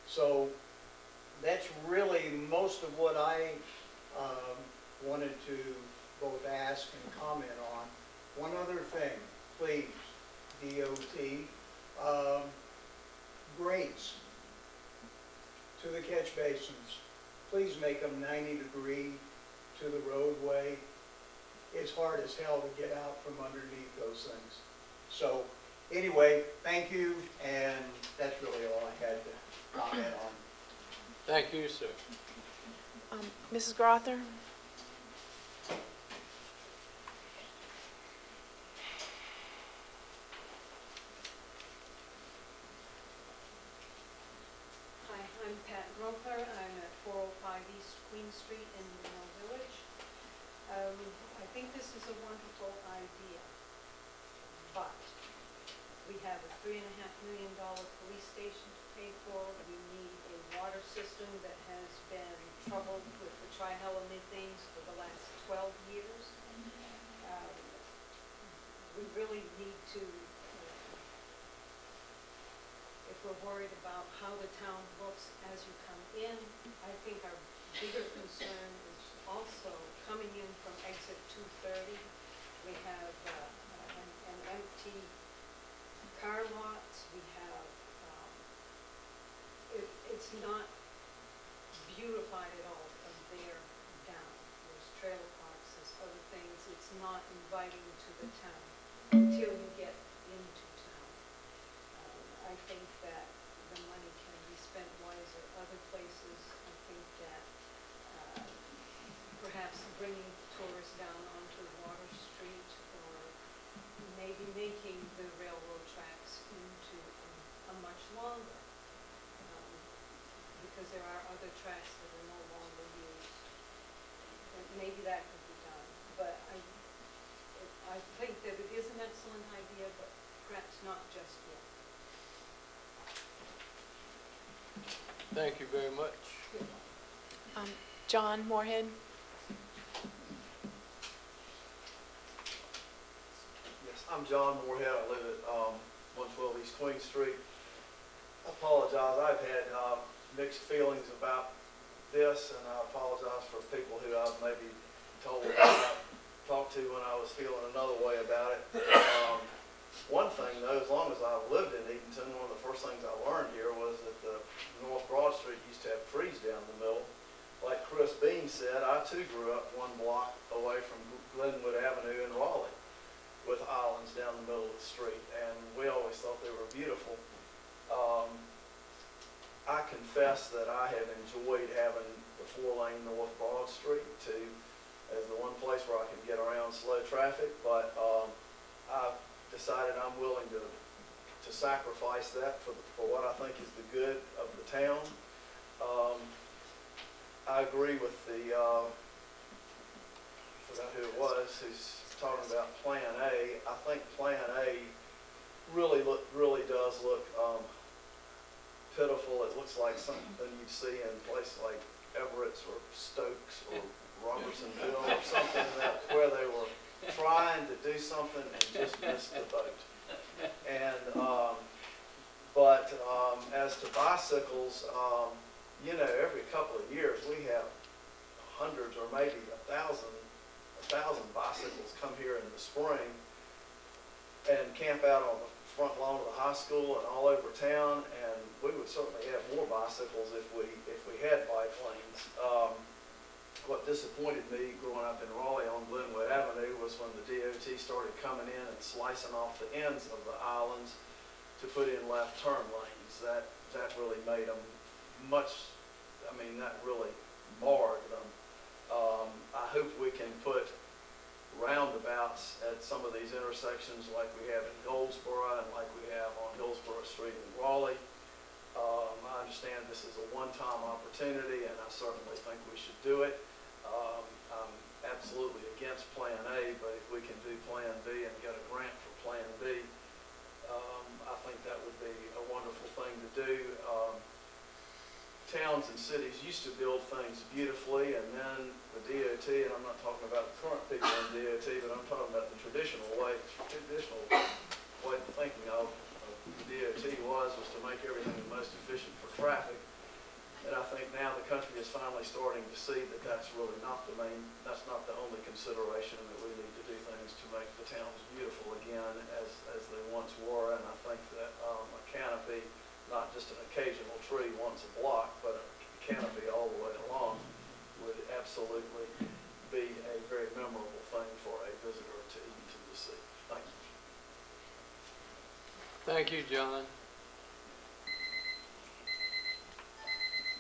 So that's really most of what I wanted to both ask and comment on. One other thing, please, DOT, grades to the catch basins. Please make them 90 degree to the roadway. It's hard as hell to get out from underneath those things. So anyway, thank you, and that's really all I had to comment on. Thank you, sir. Mrs. Grother? Hi, I'm Pat Grother. I'm at 405 East Queen Street in Mill Village. I think this is a wonderful idea, but we have a $3.5 million police station to pay for. We need a water system that has been troubled with the trihalomethane things for the last 12 years. We really need to, if we're worried about how the town looks as you come in, I think our bigger concern is also coming in from exit 230. We have an empty car lots. We have, it's not beautified at all from there down. There's trailer parks, there's other things. It's not inviting to the town until you get into town. I think that the money can be spent wiser other places. I think that perhaps bringing tourists down onto Water Street, or maybe making the railroad tracks into a much longer Thank you very much. John Moorhead? Yes, I'm John Moorhead. I live at 112 East Queen Street. I apologize. I've had mixed feelings about this, and I apologize for people who I've maybe talked to when I was feeling another way about it. One thing, though, as long as I've lived in Edenton, one of the first things I learned here was that the North Broad Street used to have trees down the middle. Like Chris Bean said, I too grew up one block away from Glenwood Avenue in Raleigh with islands down the middle of the street, and we always thought they were beautiful. I confess that I have enjoyed having the 4-lane North Broad Street too, as the one place where I could get around slow traffic, but I've decided I'm willing to sacrifice that for what I think is the good of the town. I agree with the, I forgot who it was, who's talking about Plan A. I think Plan A really does look pitiful. It looks like something you'd see in places like Everett's or Stokes or Robertsonville or something where they were trying to do something and just missed the boat. And as to bicycles, you know, every couple of years we have hundreds or maybe a thousand bicycles come here in the spring and camp out on the front lawn of the high school and all over town, and we would certainly have more bicycles if we had bike lanes. What disappointed me growing up in Raleigh on Glenwood Avenue was when the DOT started coming in and slicing off the ends of the islands to put in left turn lanes. That really made them that really marred them. I hope we can put roundabouts at some of these intersections like we have in Goldsboro and like we have on Hillsborough Street in Raleigh. I understand this is a one-time opportunity, and I certainly think we should do it. I'm absolutely against Plan A, but if we can do Plan B and get a grant for Plan B, I think that would be a wonderful thing to do. Towns and cities used to build things beautifully, and then the DOT, and I'm not talking about the current people in DOT, but I'm talking about the traditional way of thinking of DOT was to make everything the most efficient for traffic. And I think now the country is finally starting to see that that's really not that's not the only consideration, and that we need to do things to make the towns beautiful again as they once were. And I think that a canopy, not just an occasional tree once a block, but a canopy all the way along, would absolutely be a very memorable thing for a visitor to Edenton to see. Thank you. Thank you, John.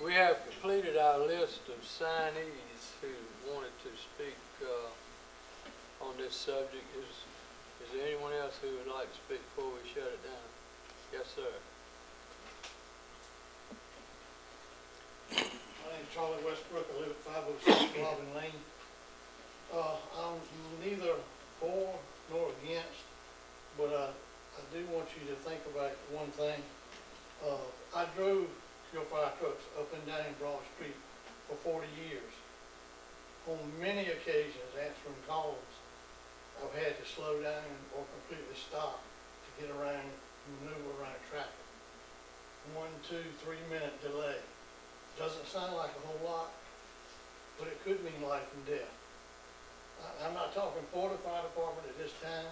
We have completed our list of signees who wanted to speak on this subject. Is there anyone else who would like to speak before we shut it down? Yes, sir. My name's Charlie Westbrook. I live at 506 Robin Lane. I'm neither for nor against, but I do want you to think about one thing. I drove fire trucks up and down Broad Street for 40 years. On many occasions, answering calls, I've had to slow down or completely stop to get around, maneuver around traffic. 1, 2, 3 minute delay. Doesn't sound like a whole lot, but it could mean life and death. I'm not talking for the fire department at this time,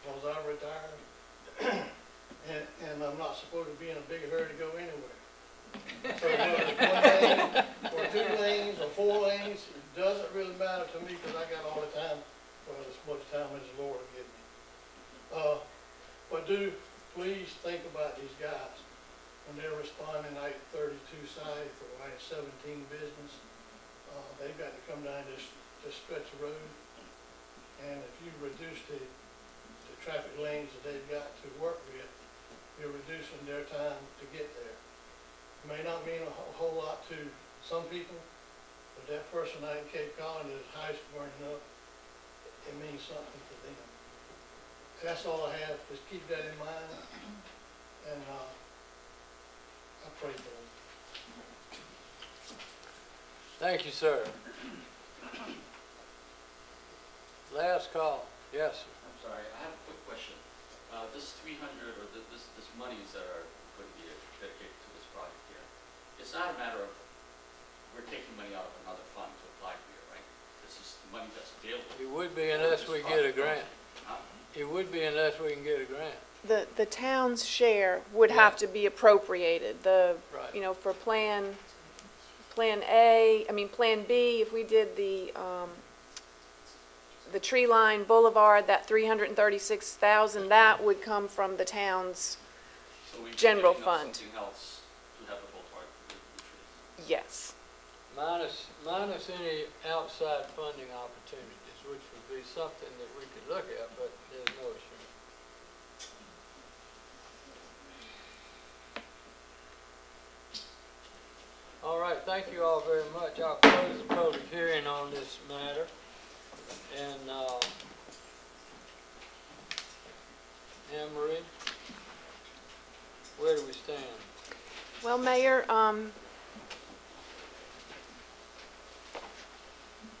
because I'm retired, and I'm not supposed to be in a big hurry to go anywhere. So whether it's 1 lane or 2 lanes or 4 lanes, it doesn't really matter to me, because I got all the time, well, as much time as the Lord will give me. But do please think about these guys when they're responding at 32 South or at 17 Business. They've got to come down this stretch of road, and if you reduce the traffic lanes that they've got to work with, you're reducing their time to get there. May not mean a whole lot to some people, but that person out in Cape Cod whose house is burning up, it means something to them. That's all I have. Just keep that in mind, and I pray for them. Thank you, sir. Last call. Yes, sir. I'm sorry, I have a quick question. This 300 or this monies that are going to be dedicated to this project here, it's not a matter of we're taking money out of another fund to apply for it, right? This is money that's available. It would be unless we get a grant. Huh? It would be unless we can get a grant. The town's share would have to be appropriated. Right. You know, for Plan A, I mean, Plan B, if we did the tree line boulevard, that 336,000, that would come from the town's So we general taking out fund. something else to have the boulevard with the trees. Yes. Minus any outside funding opportunities, which would be something that we could look at, but there's no assurance. All right, thank you all very much. I'll close the public hearing on this matter. And, Anne Marie, where do we stand? Well, Mayor,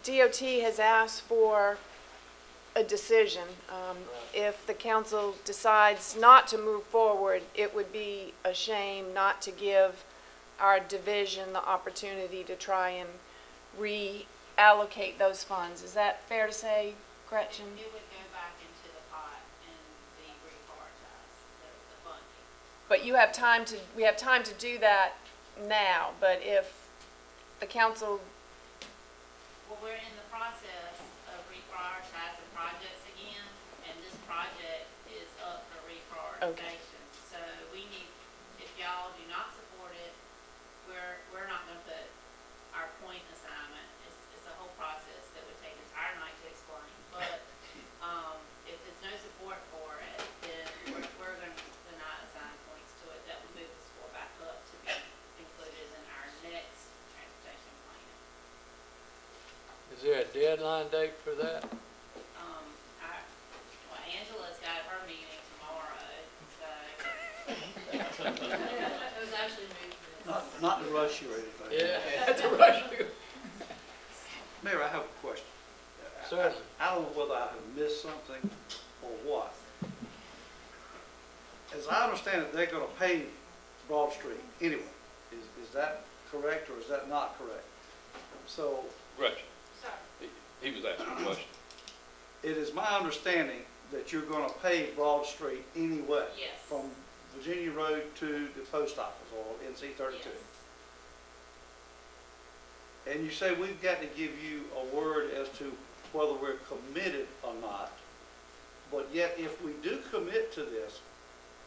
DOT has asked for a decision. If the council decides not to move forward, it would be a shame not to give our division the opportunity to try and reallocate those funds. Is that fair to say, Gretchen? It would go back into the pot and be reprioritized, the funding. But you have time to, we have time to do that now, but if the council, Well, we're in the process of reprioritizing projects again, and this project is up for reprioritization. So we need, if y'all do not support it, we're not gonna put our point assignment, it's a whole process that would take an entire night to explain. But, if there's no support for it, then we're gonna deny assign points to it. That would move the score back up to be included in our next transportation plan. Is there a deadline date for that? Well, Angela's got her meeting tomorrow, so. It was actually moved. Not to rush you or anything. Yeah, to rush you. Mayor, I have a question. Certainly. I don't know whether I have missed something or what. As I understand it, they're gonna pave Broad Street anyway. Is that correct or is that not correct? So Gretchen, Sir. he was asking a question. it is my understanding that you're gonna pave Broad Street anyway. Yes. From Virginia Road to the post office or NC 32. Yes. And you say we've got to give you a word as to whether we're committed or not. But yet, if we do commit to this,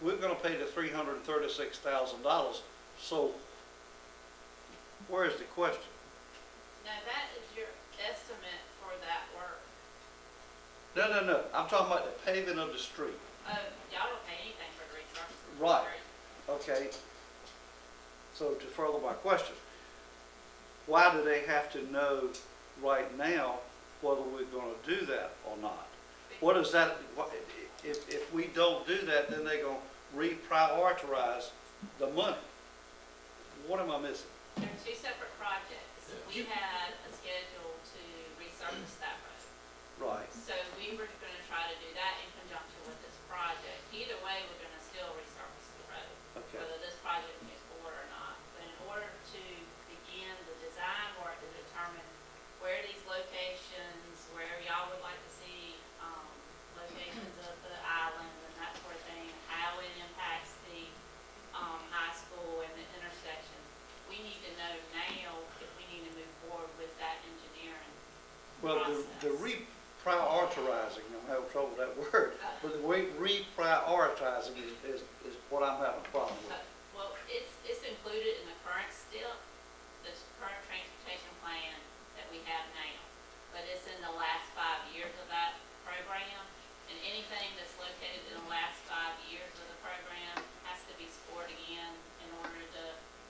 we're going to pay the $336,000. So, where is the question? Now, that is your estimate for that work. No. I'm talking about the paving of the street. Y'all don't pay anything for the resurfacing. of the Right. street. Okay. So, to further my question, why do they have to know right now whether we're going to do that or not? What is that? If we don't do that, then they're going to reprioritize the money. What am I missing? They're two separate projects. We had a schedule to resurface that road. Right. So we were gonna try to do that in conjunction with this project. Either way, we're gonna still resurface the road. Okay. Whether this project moves forward or not. But in order to begin the design work to determine where these locations, where y'all would like to see, locations of the island and that sort of thing, how it impacts the, high school and the intersection, we need to know now if we need to move forward with that engineering Well, process. the reprioritizing, I'm having trouble with that word, but the reprioritizing is what I'm having a problem with. Well, it's included in the current STIP, this current transportation plan that we have now. But it's in the last 5 years of that program, and anything that's located in the last 5 years of the program has to be scored again in order to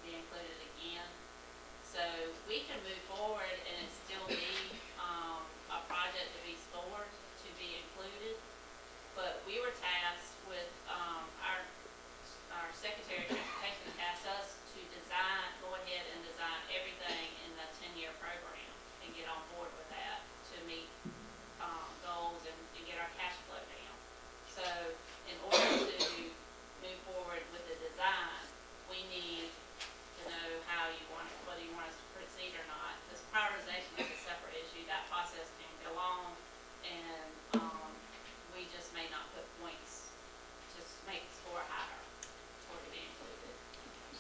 be included again. So we can move forward and it still be, a project to be scored, to be included. But we were tasked with, our Secretary of Transportation tasked us to design, go ahead and design everything in the 10-year program.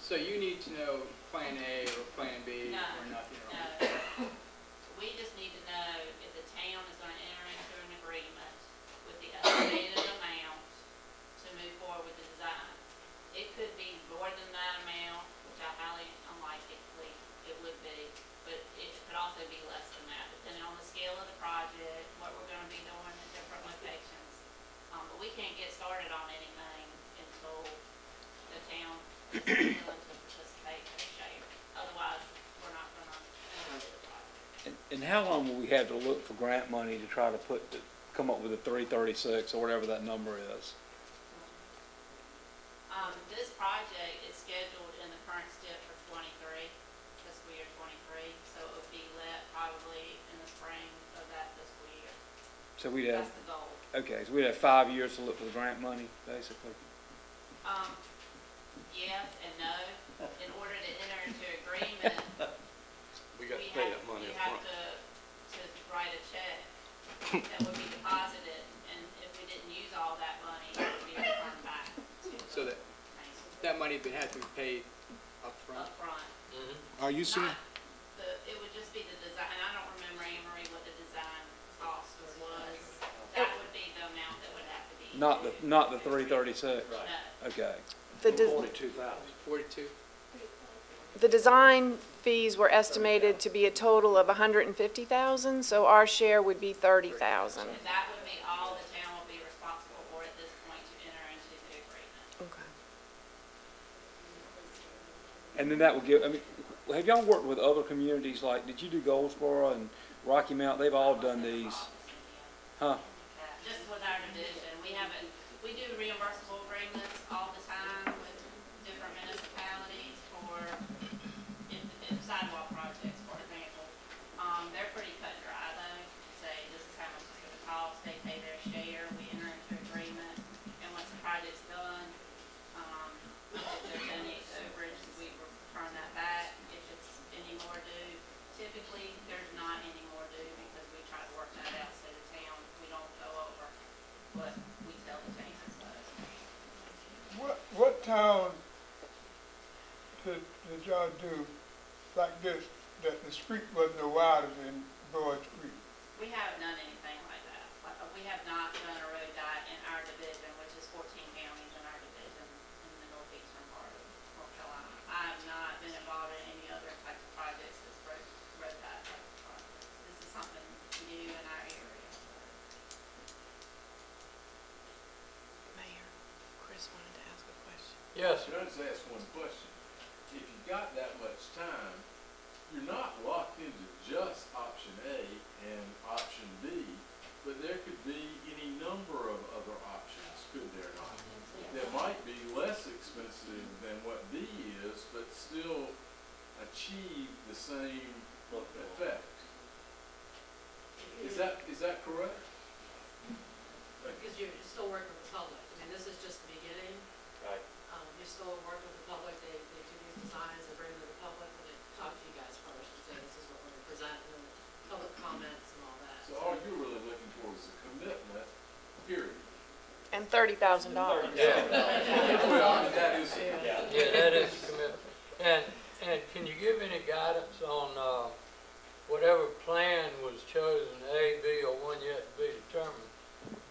So you need to know Plan A or Plan B No, or nothing no. else? We just need to know if the town is gonna enter into an agreement with the estimated amount to move forward with the design. It could be more than that amount, which I highly unlikely it would be, but it could also be less than that, depending on the scale of the project, what we're gonna be doing at different locations. But we can't get started on anything until the town is willing to participate in a share. Otherwise, we're not gonna enter the project. And how long will we have to look for grant money to try to come up with the 336 or whatever that number is? This project is scheduled in the current step for 23, fiscal year 23, so it would be let probably in the spring of that fiscal year. So we'd have, That's the goal. okay, so we'd have 5 years to look for the grant money, basically. Yes and no. In order to enter into agreement, We got to pay that money you up have front. to write a check that would be deposited, and if we didn't use all that money, it would be returned back to the So that money would have to be paid up front? up front. Are you serious? It would just be the design, and I don't remember, Anne Marie, what the design cost was. That would be the amount that would have to be. Not the 336? No. Okay. The des- 42? The design fees were estimated to be a total of $150,000, so our share would be $30,000. And that would be all the town will be responsible for at this point to enter into the agreement. Okay. And then that would give, I mean, have y'all worked with other communities, like, did you do Goldsboro and Rocky Mount? They've all done these. Huh? Just with our division, we do reimbursable agreements all the time with different municipalities for if sidewalk projects, for example. They're pretty cut and dry though. Say this is how much it's gonna cost, they pay their share, we enter into agreement, and once the project's done, if there's any overage, we return that back. If it's any more due, typically there's not any more due because we try to work that out so the town, we don't go over what we tell the town. What town did y'all do like this, that the street wasn't wider than Broad Street? We haven't done anything like that. We have not done a road dot in our division, which is 14 counties in our division in the northeastern part of North Carolina. I have not been involved in any other types of projects that's road dot type of projects. This is something new in our area. Mayor, Chris wanted to ask a question. Yes, Can I just ask one question? If you've got that much time, you're not locked into just option A and option B, but there could be any number of other options, could there not? That might be less expensive than what B is, but still achieve the same effect. Is that correct? Because you're still working with the public. I mean, this is just the beginning. Right. You still work with the public, they do these designs, they bring them to the public, and they talk to you guys first and say, this is what we're gonna present, and then public comments and all that. So all you're really looking for is a commitment, period. And $30,000. yeah, Well, that is, yeah, that is a commitment. And can you give any guidance on, whatever plan was chosen, A, B, or one yet to be determined?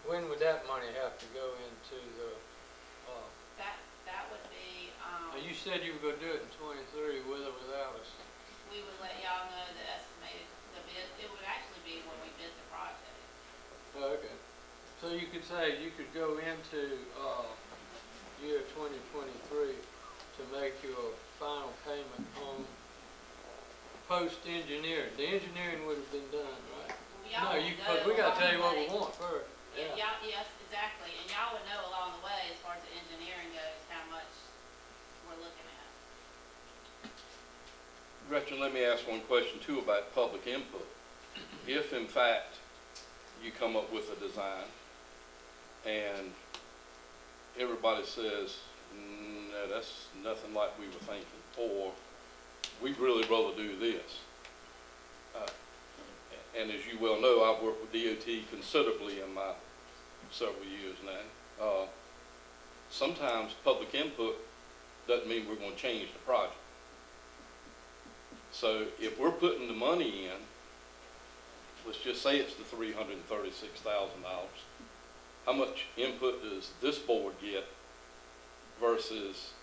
When would that money have to go into the, That would be, you said you were gonna do it in 23 with or without us. we would let y'all know the estimated, the bid, it would actually be when we bid the project. Okay. So you could say you could go into, year 2023 to make your final payment on post-engineering. The engineering would have been done, right? Y'all No, would because know we gotta along tell you the what way. we want first. Yeah, yes, exactly, and y'all would know along the way, as far as the engineering goes, how much we're looking at. Gretchen, let me ask one question too about public input. If in fact you come up with a design and everybody says, no, that's nothing like we were thinking, or we'd really rather do this. And as you well know, I've worked with DOT considerably in my several years now. Sometimes public input doesn't mean we're gonna change the project. So if we're putting the money in, let's just say it's the $336,000, how much input does this board get versus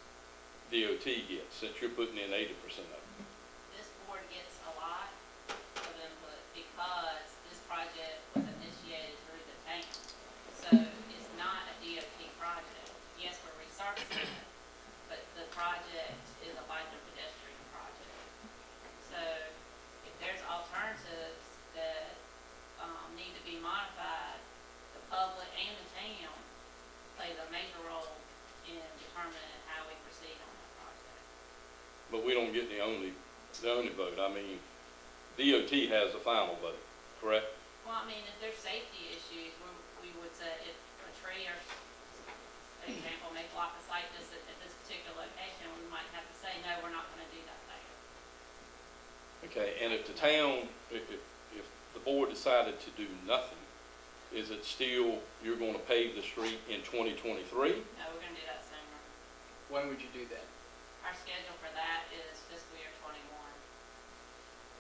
DOT gets, since you're putting in 80% of it? This board gets a lot of input because this project was initiated through the town. So it's not a DOT project. Yes, we're resurfacing it, but the project is a bike and pedestrian project. So if there's alternatives that need to be modified, the public and the town plays a major role in determining how we proceed on that project. But we don't get the only vote. I mean, DOT has the final vote, correct? Well, I mean, if there's safety issues, we would say if a tree or, for example, may block a site visit at this particular location, we might have to say, no, we're not gonna do that there. Okay, and if the town, if the board decided to do nothing, is it still, you're gonna pave the street in 2023? No, we're gonna do that sooner. When would you do that? Our schedule for that is fiscal year 21.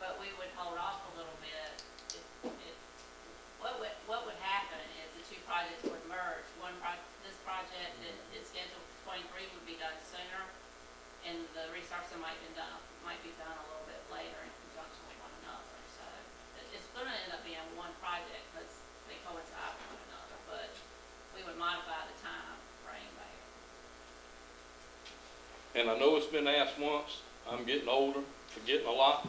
But we would hold off a little bit. What would happen is the two projects would merge. This project is scheduled for 23 would be done sooner, and the resurfacing might be done a little bit later in conjunction with one another. So it's going to end up being one project because they coincide with one another, but we would modify the time frame there. And I know it's been asked once, I'm getting older, forgetting a lot.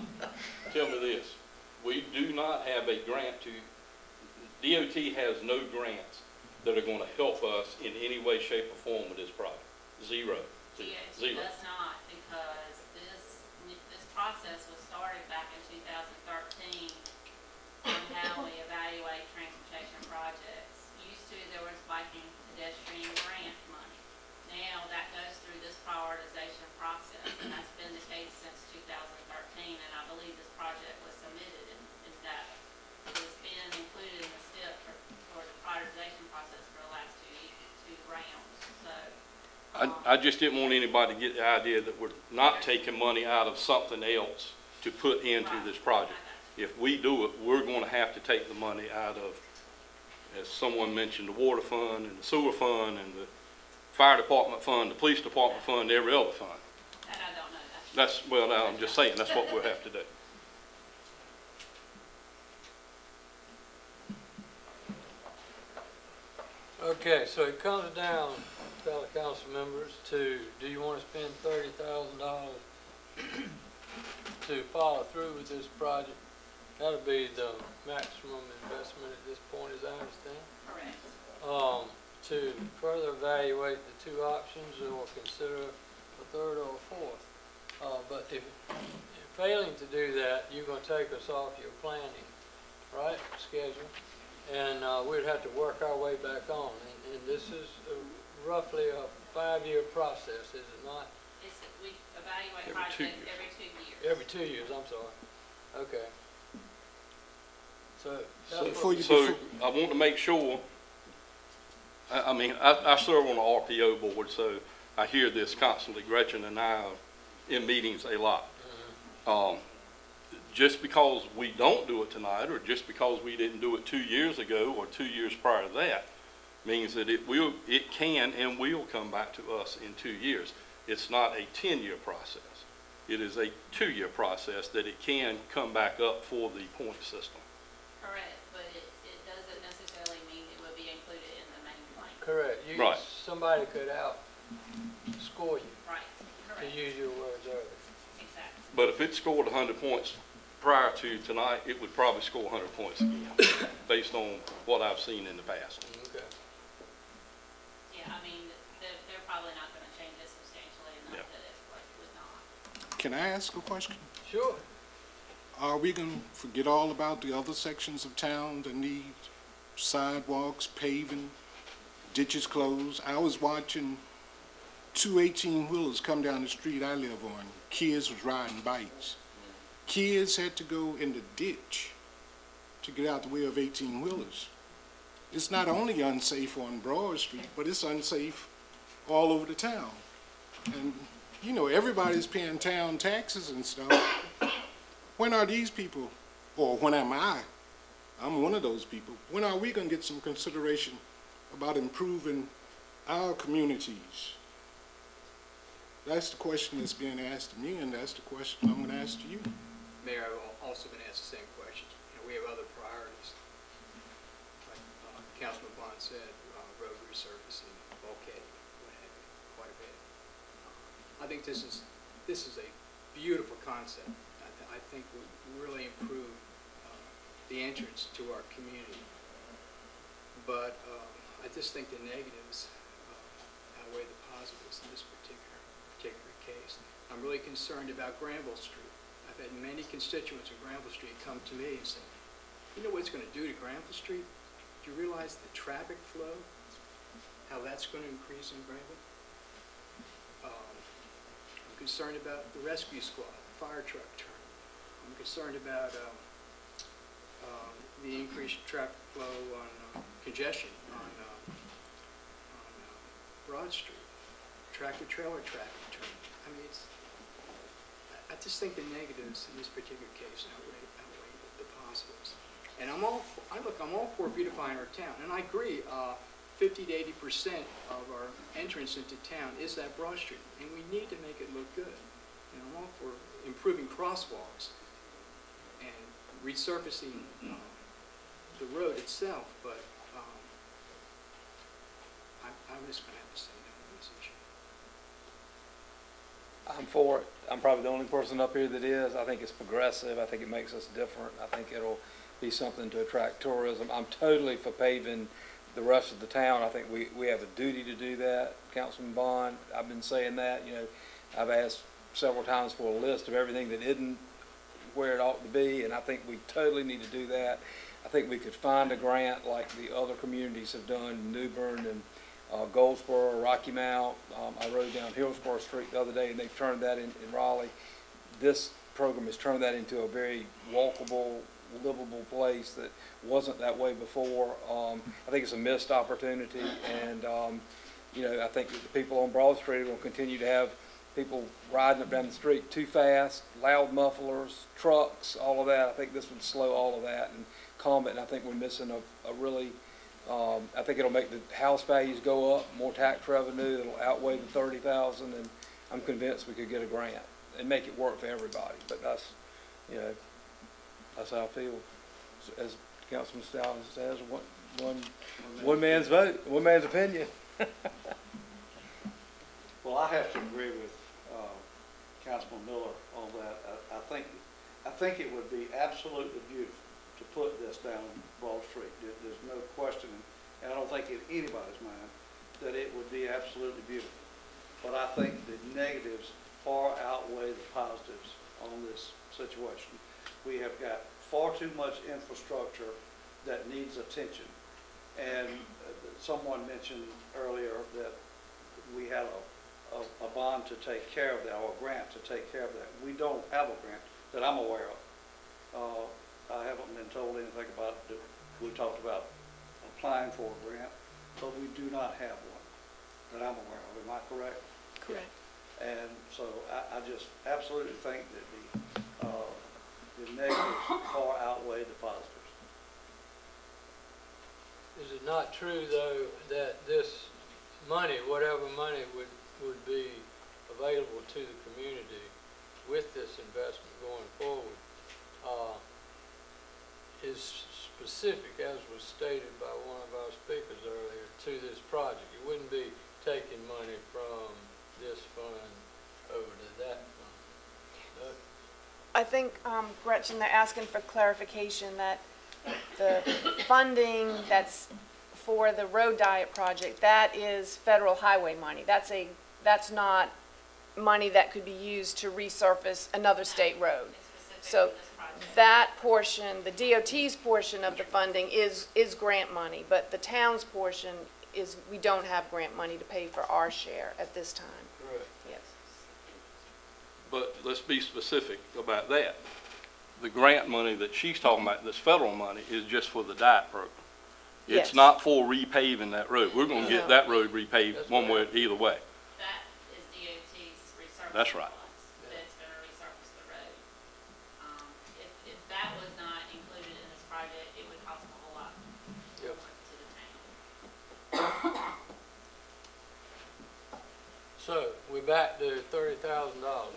Tell me this, we do not have a grant DOT has no grants that are gonna help us in any way, shape, or form with this project. Zero. DOT Zero. does not, because this process was started back in 2013 on how we evaluate transportation projects. Used to, there was biking pedestrian grant money. Now that goes through this prioritization process, and that's been the case since 2013, and I believe this project was submitted in that. It's been included in the STIP for the prioritization process for the last two rounds. So I just didn't want anybody to get the idea that we're not taking money out of something else to put into this project. If we do it, we're gonna have to take the money out of, as someone mentioned, the water fund and the sewer fund and the fire department fund, the police department fund, every other fund. And I don't know that. That's, well, I'm just saying, that's what we'll have to do. Okay, so it comes down, fellow council members, to do you want to spend $30,000 to follow through with this project? That'll be the maximum investment at this point, as I understand. Correct. To further evaluate the two options or consider a third or a fourth. But if failing to do that, you're going to take us off your planning, right, schedule, and we'd have to work our way back on. And this is roughly a 5-year process, is it not? We evaluate projects every 2 years. Every 2 years, I'm sorry. Okay. So I want to make sure, I mean, I serve on the RPO board, so I hear this constantly. Gretchen and I are in meetings a lot. Just because we don't do it tonight, or just because we didn't do it 2 years ago or 2 years prior to that, means that it can and will come back to us in 2 years. It's not a 10-year process. It is a 2-year process that it can come back up for the point system. Correct, but it doesn't necessarily mean it will be included in the main plan. correct. Right. Somebody could outscore you, Right, to correct, use your words earlier. exactly. But if it scored 100 points prior to tonight, it would probably score 100 points again, based on what I've seen in the past. Okay. Yeah, I mean, they're probably not going to change it substantially enough that it would not. Can I ask a question? Sure. Are we going to forget all about the other sections of town that need sidewalks, paving, ditches closed? I was watching two 18-wheelers come down the street I live on. Kids was riding bikes. Kids had to go in the ditch to get out the way of 18-wheelers. It's not only unsafe on Broad Street, but it's unsafe all over the town. And you know, everybody's paying town taxes and stuff. When are these people, or when am I? I'm one of those people. When are we going to get some consideration about improving our communities? That's the question that's being asked to me, and that's the question I'm going to ask to you. Mayor, I've also been asked the same questions. You know, we have other priorities. Like Councilman Bond said, road resurfacing, bulkheading, what have you, quite a bit. I think this is a beautiful concept. I think would really improve the entrance to our community. But I just think the negatives outweigh the positives in this particular case. I'm really concerned about Granville Street. I've had many constituents of Granville Street come to me and say, you know what it's going to do to Granville Street? Do you realize the traffic flow, how that's going to increase in Granville? I'm concerned about the rescue squad, fire truck turn. I'm concerned about the increased traffic flow on congestion on Broad Street, tractor-trailer traffic turn. I mean, I just think the negatives in this particular case outweigh the positives. And I'm all for beautifying our town. And I agree, 50 to 80% of our entrance into town is that Broad Street, and we need to make it look good. And I'm all for improving crosswalks and resurfacing the road itself, but I'm just going to have to say no on this issue. I'm for it. I'm probably the only person up here that is. I think it's progressive. I think it makes us different. I think it'll be something to attract tourism. I'm totally for paving the rest of the town. I think we have a duty to do that. Councilman Bond, I've been saying that. You know, I've asked several times for a list of everything that isn't where it ought to be, and I think we totally need to do that. I think we could find a grant like the other communities have done, New Bern and Goldsboro, Rocky Mount. I rode down Hillsborough Street the other day, and they've turned that in Raleigh. This program has turned that into a very walkable, livable place that wasn't that way before. I think it's a missed opportunity, and you know, I think that the people on Broad Street are going to continue to have people riding up down the street too fast, loud mufflers, trucks, all of that. I think this would slow all of that and calm it, and I think we're missing a really, I think it'll make the house values go up, more tax revenue, it'll outweigh the 30,000, and I'm convinced we could get a grant and make it work for everybody. But that's, you know, that's how I feel. As Councilman Stalin says, one man's vote, one man's opinion. Well, I have to agree with Councilman Miller on that. I think it would be absolutely beautiful to put this down Broad Street. There's no question, and I don't think in anybody's mind that it would be absolutely beautiful. But I think the negatives far outweigh the positives on this situation. We have got far too much infrastructure that needs attention. And someone mentioned earlier that we had a bond to take care of that, or a grant to take care of that. We don't have a grant that I'm aware of. I haven't been told anything about it. We talked about applying for a grant, but we do not have one that I'm aware of. Am I correct? Correct. And so I just absolutely think that the negatives far outweigh the positives. Is it not true, though, that this money, whatever money would be available to the community with this investment going forward, is specific, as was stated by one of our speakers earlier, to this project? It wouldn't be taking money from this fund over to that fund. I think, Gretchen, they're asking for clarification that the funding that's for the road diet project, that is federal highway money. That's not money that could be used to resurface another state road. So that portion, the DOT's portion of the funding is grant money, but the town's portion is, we don't have grant money to pay for our share at this time. Correct. Yes. But let's be specific about that. The grant money that she's talking about, this federal money, is just for the diet program. It's Yes. not for repaving that road. We're going to get that road repaved one way, either way. That is DOT's resurfacing That's right. That's gonna resurface the road. If that was not included in this project, it would cost a whole lot more Yep. to the town. So, we're back to $30,000.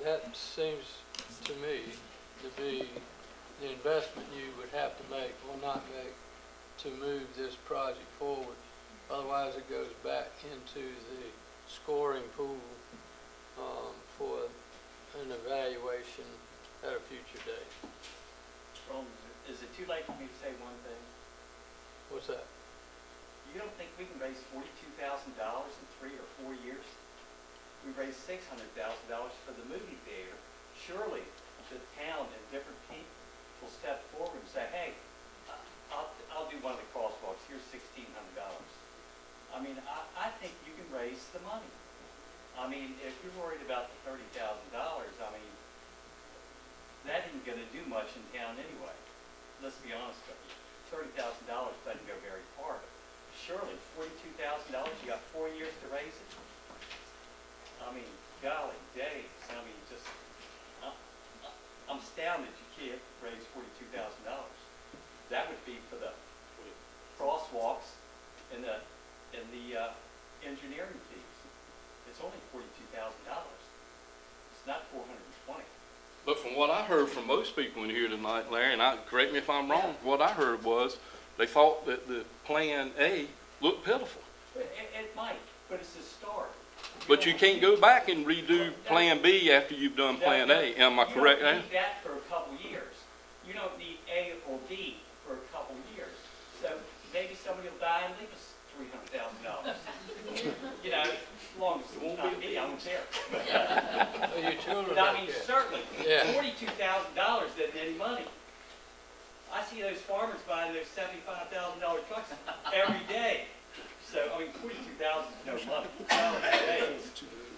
That seems to me to be the investment you would have to make or not make to move this project forward. Otherwise, it goes back into the scoring pool for an evaluation at a future date. Is it too late for me to say one thing? What's that? You don't think we can raise $42,000 in 3 or 4 years? We raised $600,000 for the movie theater. Surely the town and different people will step forward and say, hey, I'll do one of the crosswalks. Here's $1,600. I mean, I think you can raise the money. I mean, if you're worried about the $30,000, I mean, that isn't going to do much in town anyway. Let's be honest with you. $30,000 doesn't go very far. Surely, $42,000, you got 4 years to raise it. I mean, golly days. I mean, just, I'm astounded you can't raise $42,000. That would be for the crosswalks and the engineering fees. It's only $42,000. It's not $420,000. But from what I heard from most people in here tonight, Larry, and correct me if I'm wrong, what I heard was they thought that the Plan A looked pitiful. It might, but it's a start. But you can't go back and redo Plan B after you've done Plan A. Am I correct You there? don't need that for a couple years. You don't need A or B for a couple years. So maybe somebody will die and leave us $300,000. You know, as long as it's not me, I don't care. Well, your children But I don't mean, care. certainly, Yeah. $42,000 isn't any money. I see those farmers buying those $75,000 trucks every day. So, I mean, $42,000 is no money. Nowadays,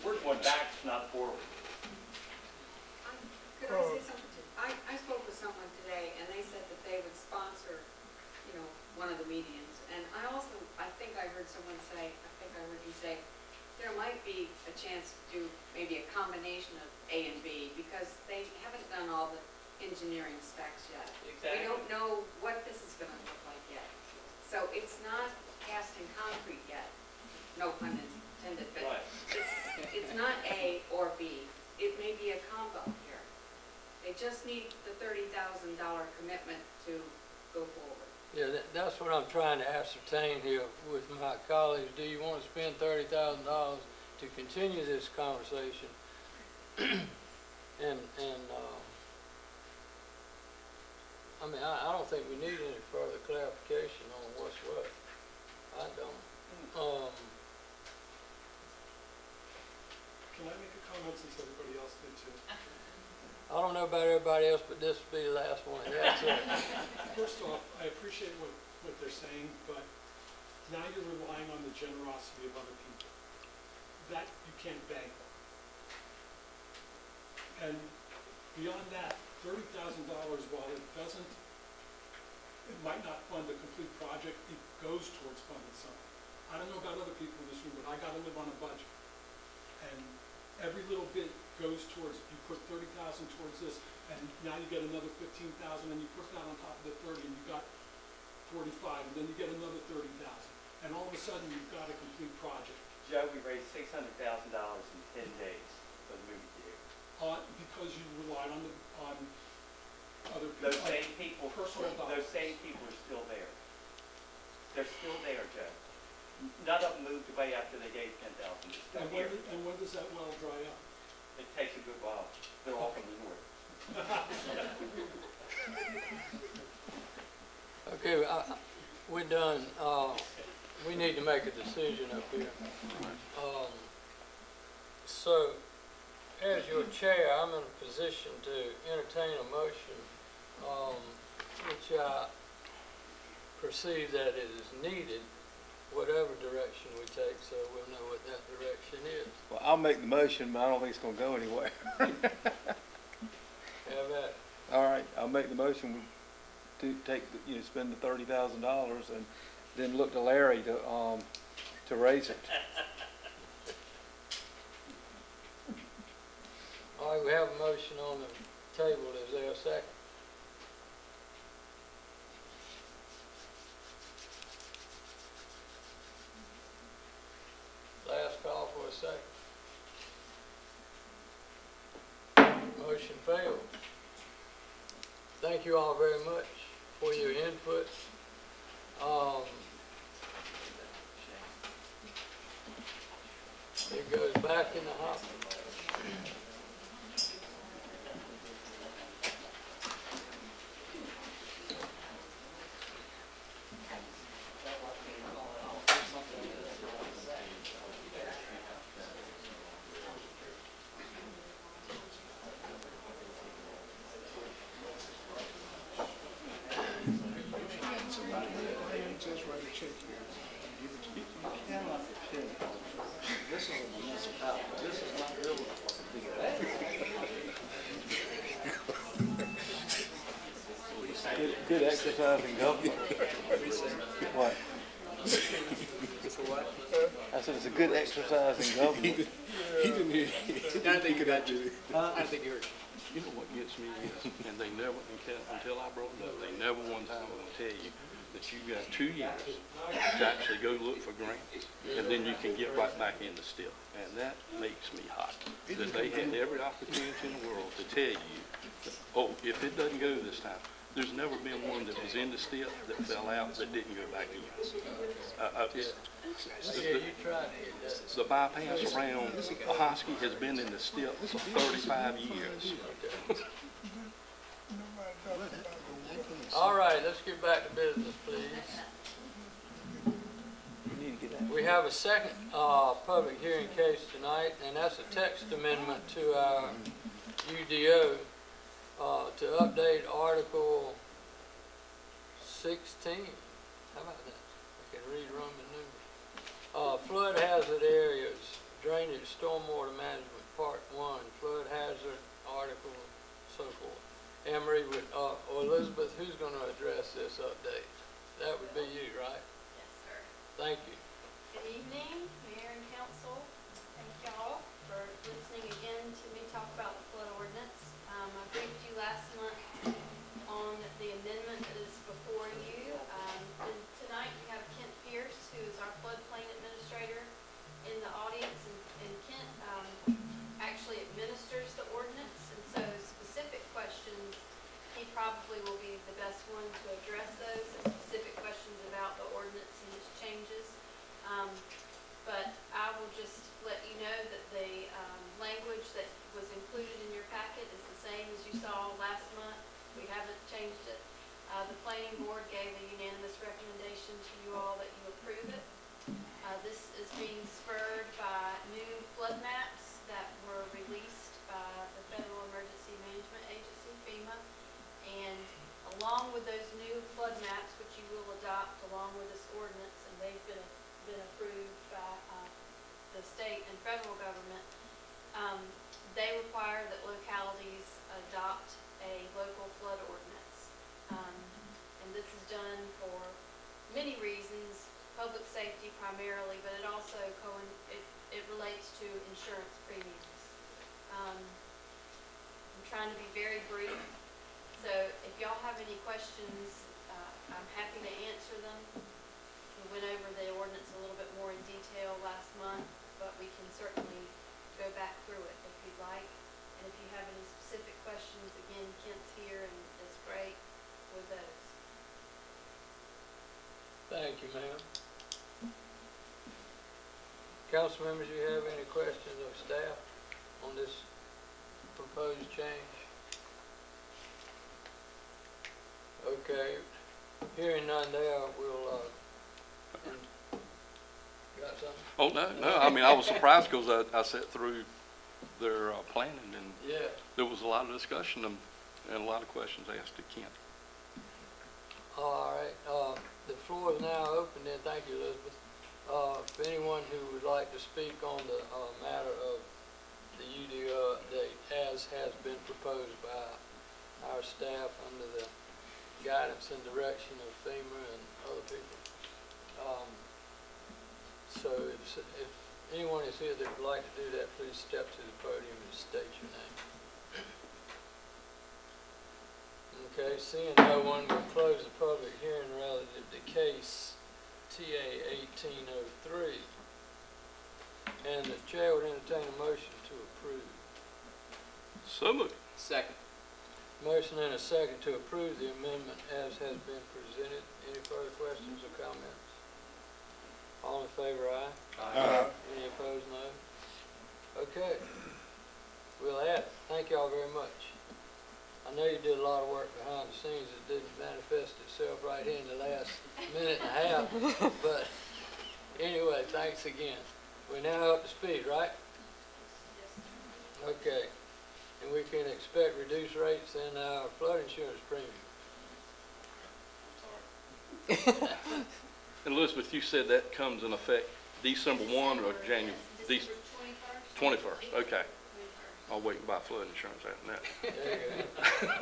we're going back, not forward. Could I say something? I spoke with someone today, and they said that they would sponsor, you know, one of the medians. And I think I heard someone say, I think I heard you say, there might be a chance to do maybe a combination of A and B, because they haven't done all the engineering specs yet. Exactly. We don't know what this is gonna look like yet. So it's not cast in concrete yet, no pun intended, but Right. it's not A or B. It may be a combo here. They just need the $30,000 commitment to go forward. Yeah, that's what I'm trying to ascertain here with my colleagues. Do you want to spend $30,000 to continue this conversation? I mean, I don't think we need any further clarification on what's what. I don't. Can I make a comment since everybody else did too? I don't know about everybody else, but this will be the last one. That's it. First off, I appreciate what they're saying, but now you're relying on the generosity of other people. That you can't bank on. And beyond that, $30,000, while it might not fund a complete project, it goes towards funding something. I don't know about other people in this room, but I gotta live on a budget. And every little bit goes towards, you put $30,000 towards this, and now you get another $15,000, and you put that on top of the 30, and you got 45, and then you get another 30,000. And all of a sudden, you've got a complete project. Joe, we raised $600,000 in 10 days for the movie theater. Because you relied on other people. Those same people, Personal dollars. those same people are still there. They're still there, Joe. None of them moved away after they gave 10,000. They're still here. And when does that well dry up? It takes a good while. They're all from the north. Okay, we're done. We need to make a decision up here. So, as your chair, I'm in a position to entertain a motion, which I perceive that it is needed, whatever direction we take, so we'll know what that direction is. Well, I'll make the motion, but I don't think it's gonna go anywhere. Have at it. All right, I'll make the motion to take, spend the $30,000 and then look to Larry to raise it. All right, we have a motion on the table. Is there a second? Last call for a second. Motion failed. Thank you all very much for your input. It goes back in the hopper. This is a municipality. This is not really. Good exercise in government. What? I said it's a good exercise in government. He didn't hear you. I think you got you. I think you heard you. You know what gets me is, and they never, until I brought it up, they never one time will tell you that you got 2 years to actually go look for grants, and then you can get right back in the STIP. And that makes me hot, that they had every opportunity in the world to tell you, oh, if it doesn't go this time, there's never been one that was in the STIP that fell out that didn't go back in. The bypass around Hosky has been in the STIP for 35 years. All right, let's get back to business, please. We have a second public hearing case tonight, and that's a text amendment to our UDO to update Article 16. How about that? I can read Roman numerals. Flood hazard areas, drainage, stormwater management, Part 1, flood hazard article, so forth. Emery would, or Elizabeth, who's going to address this update? That would be you, right? Yes, sir. Thank you. Good evening, Mayor and Council. Thank y'all for listening again to me talk about the flood ordinance. I briefed you last month on the amendment that is before you. And tonight we have Kent Pierce, who is our floodplain administrator, in the audience. And Kent actually administers the ordinance, and so specific questions, he probably will be the best one to address those, and specific questions about the ordinance and its changes. But I will just let you know that the language that was included in your packet is the same as you saw last month. We haven't changed it. The planning board gave a unanimous recommendation to you all that you approve it. This is being spurred by new flood maps that were released by the Federal Emergency Management Agency, FEMA. And along with those new flood maps, which you will adopt along with this ordinance, and they've been approved by the state and federal government, they require that localities adopt a local flood ordinance. And this is done for many reasons, public safety primarily, but it also it relates to insurance premiums. I'm trying to be very brief, so if y'all have any questions, I'm happy to answer them. We went over the ordinance a little bit more in detail last month, but we can certainly go back through it if you'd like. And if you have any specific questions, again, Kent's here and is great with those. Thank you, ma'am. Council members, you have any questions of staff on this proposed change? Okay, hearing none there, we'll, got something? Oh, no, I mean, I was surprised because I sat through their planning, and Yeah. there was a lot of discussion and a lot of questions asked to Kent. All right, the floor is now open then. Thank you, Elizabeth. For anyone who would like to speak on the matter of the UDO update as has been proposed by our staff under the guidance and direction of FEMA and other people. So if anyone is here that would like to do that, please step to the podium and state your name. Okay, seeing no one, we'll close the public hearing relative to case TA 1803. And the chair would entertain a motion to approve. So moved. Second. Motion and a second to approve the amendment as has been presented. Any further questions or comments? All in favor, aye? Aye. Any opposed, no? Okay. We'll add. Thank y'all very much. I know you did a lot of work behind the scenes that didn't manifest itself right here in the last minute and a half. But anyway, thanks again. We're now up to speed, right? Okay. And we can expect reduced rates in our flood insurance premium. Elizabeth, you said that comes in effect December 1 or January? December 21st. 21st, okay. I'll wait and buy flood insurance after that. There you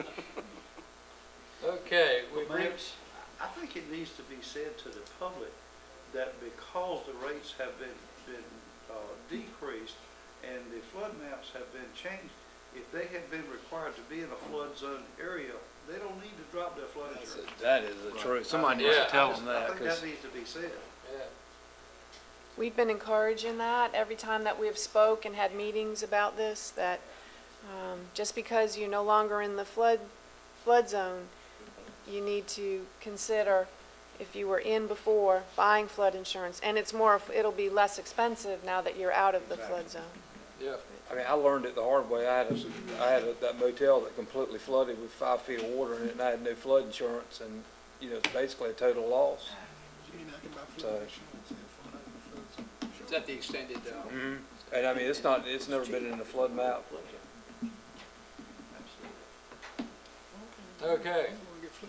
go. Okay, we've Mayor, reached, I think it needs to be said to the public that because the rates have been decreased and the flood maps have been changed, if they had been required to be in a flood zone area, they don't need to drop their flood insurance. That is the truth. Somebody needs Yeah. to tell them I that, think 'cause that needs to be said. yeah. We've been encouraging that every time that we've spoke and had meetings about this, that just because you're no longer in the flood zone, you need to consider, if you were in before, buying flood insurance. And it'll be less expensive now that you're out of the flood zone. Yeah. I mean, I learned it the hard way. I had that motel that completely flooded with 5 feet of water in it, and I had no flood insurance, and, you know, it's basically a total loss. So, Is that the extended, and I mean, it's never been in the flood map. Okay,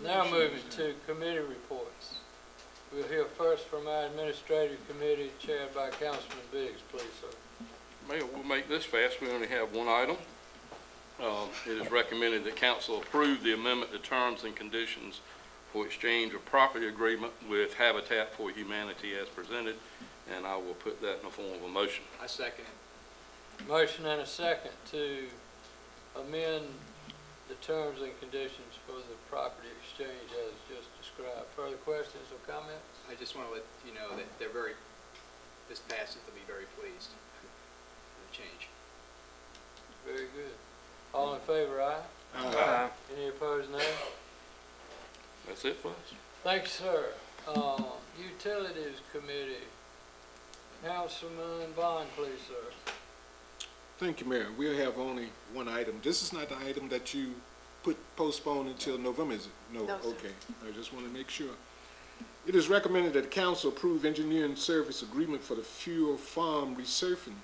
now moving to committee reports. We'll hear first from our administrative committee chaired by Councilman Biggs, please, sir. Mayor, we'll make this fast. We only have one item. It is recommended that council approve the amendment to terms and conditions for exchange of property agreement with Habitat for Humanity as presented, and I will put that in the form of a motion. I second it. Motion and a second to amend the terms and conditions for the property exchange as just described. Further questions or comments? I just want to let you know that this passes, they'll be very pleased with the change. Very good. All in favor, aye? Aye. Any opposed, no? That's it, please. Thanks, sir. Utilities Committee, Councilman Bond, please, sir. Thank you, Mayor. We'll have only one item. This is not the item that you postpone until November, is it? No, No, sir. okay. I just want to make sure. It is recommended that the council approve engineering service agreement for the fuel farm resurfacing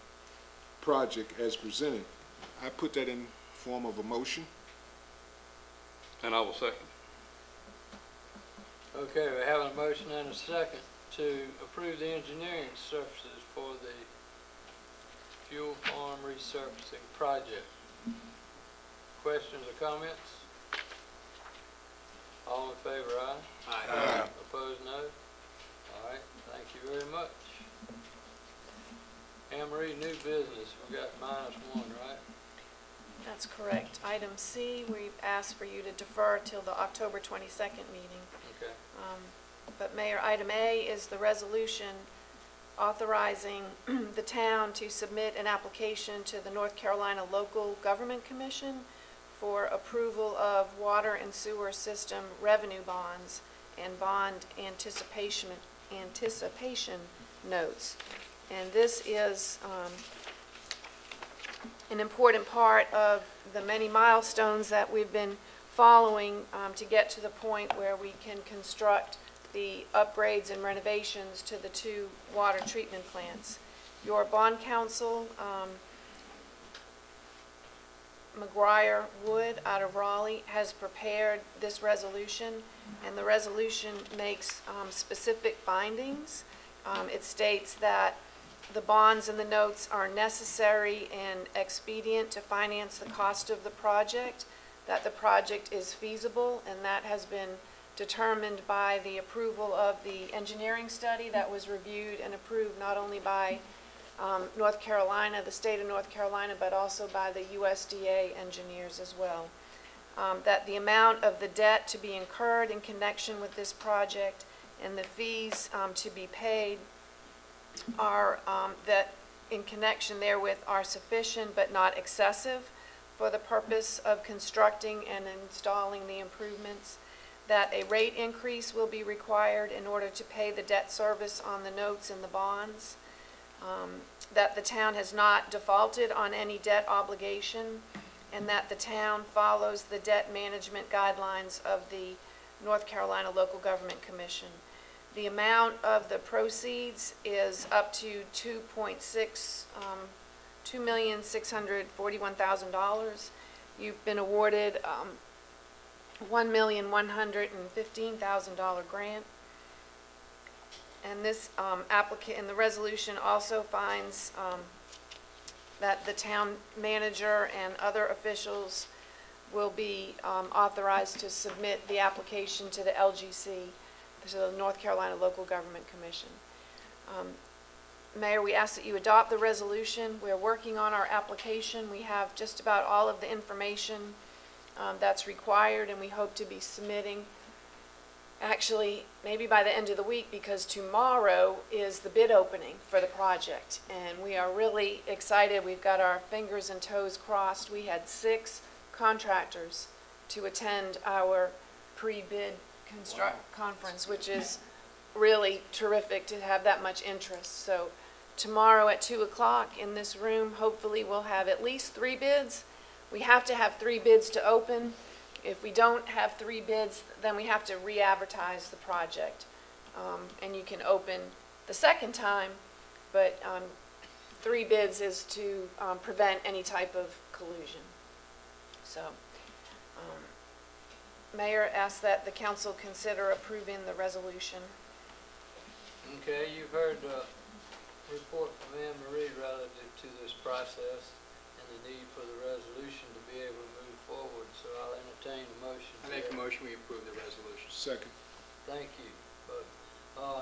project as presented. I put that in form of a motion. And I will second. Okay, we're having a motion and a second to approve the engineering services for the fuel farm resurfacing project. Questions or comments? All in favor, aye? Aye. Opposed, no? All right, thank you very much. Anne Marie, new business, we got -1, right? That's correct. Item C, we've asked for you to defer till the October 22nd meeting. Okay. But Mayor, item A is the resolution authorizing the town to submit an application to the North Carolina Local Government Commission for approval of water and sewer system revenue bonds and bond anticipation notes. And this is an important part of the many milestones that we've been following to get to the point where we can construct the upgrades and renovations to the 2 water treatment plants. Your bond counsel, McGuire Wood out of Raleigh, has prepared this resolution, and the resolution makes specific findings. It states that the bonds and the notes are necessary and expedient to finance the cost of the project, that the project is feasible, and that has been determined by the approval of the engineering study that was reviewed and approved not only by North Carolina, the state of North Carolina, but also by the USDA engineers as well. that the amount of the debt to be incurred in connection with this project and the fees to be paid are, that in connection therewith are sufficient but not excessive for the purpose of constructing and installing the improvements, that a rate increase will be required in order to pay the debt service on the notes and the bonds, that the town has not defaulted on any debt obligation, and that the town follows the debt management guidelines of the North Carolina Local Government Commission. The amount of the proceeds is up to $2,641,000. You've been awarded $1,115,000 grant. And this and the resolution also finds that the town manager and other officials will be authorized to submit the application to the LGC, to the North Carolina Local Government Commission. Mayor, we ask that you adopt the resolution. We're working on our application. We have just about all of the information that's required, and we hope to be submitting actually maybe by the end of the week, because tomorrow is the bid opening for the project, and we are really excited. We've got our fingers and toes crossed. We had 6 contractors to attend our pre-bid conference, which is really terrific to have that much interest. So tomorrow at 2 o'clock in this room, hopefully we'll have at least 3 bids. We have to have 3 bids to open. If we don't have 3 bids, then we have to re-advertise the project. And you can open the second time, but 3 bids is to prevent any type of collusion. So, Mayor asks that the council consider approving the resolution. Okay, you've heard the report from Anne Marie relative to this process and the need for the resolution to be able to move forward, so I'll entertain a motion. I make a motion we approve the resolution. Second. Thank you. But,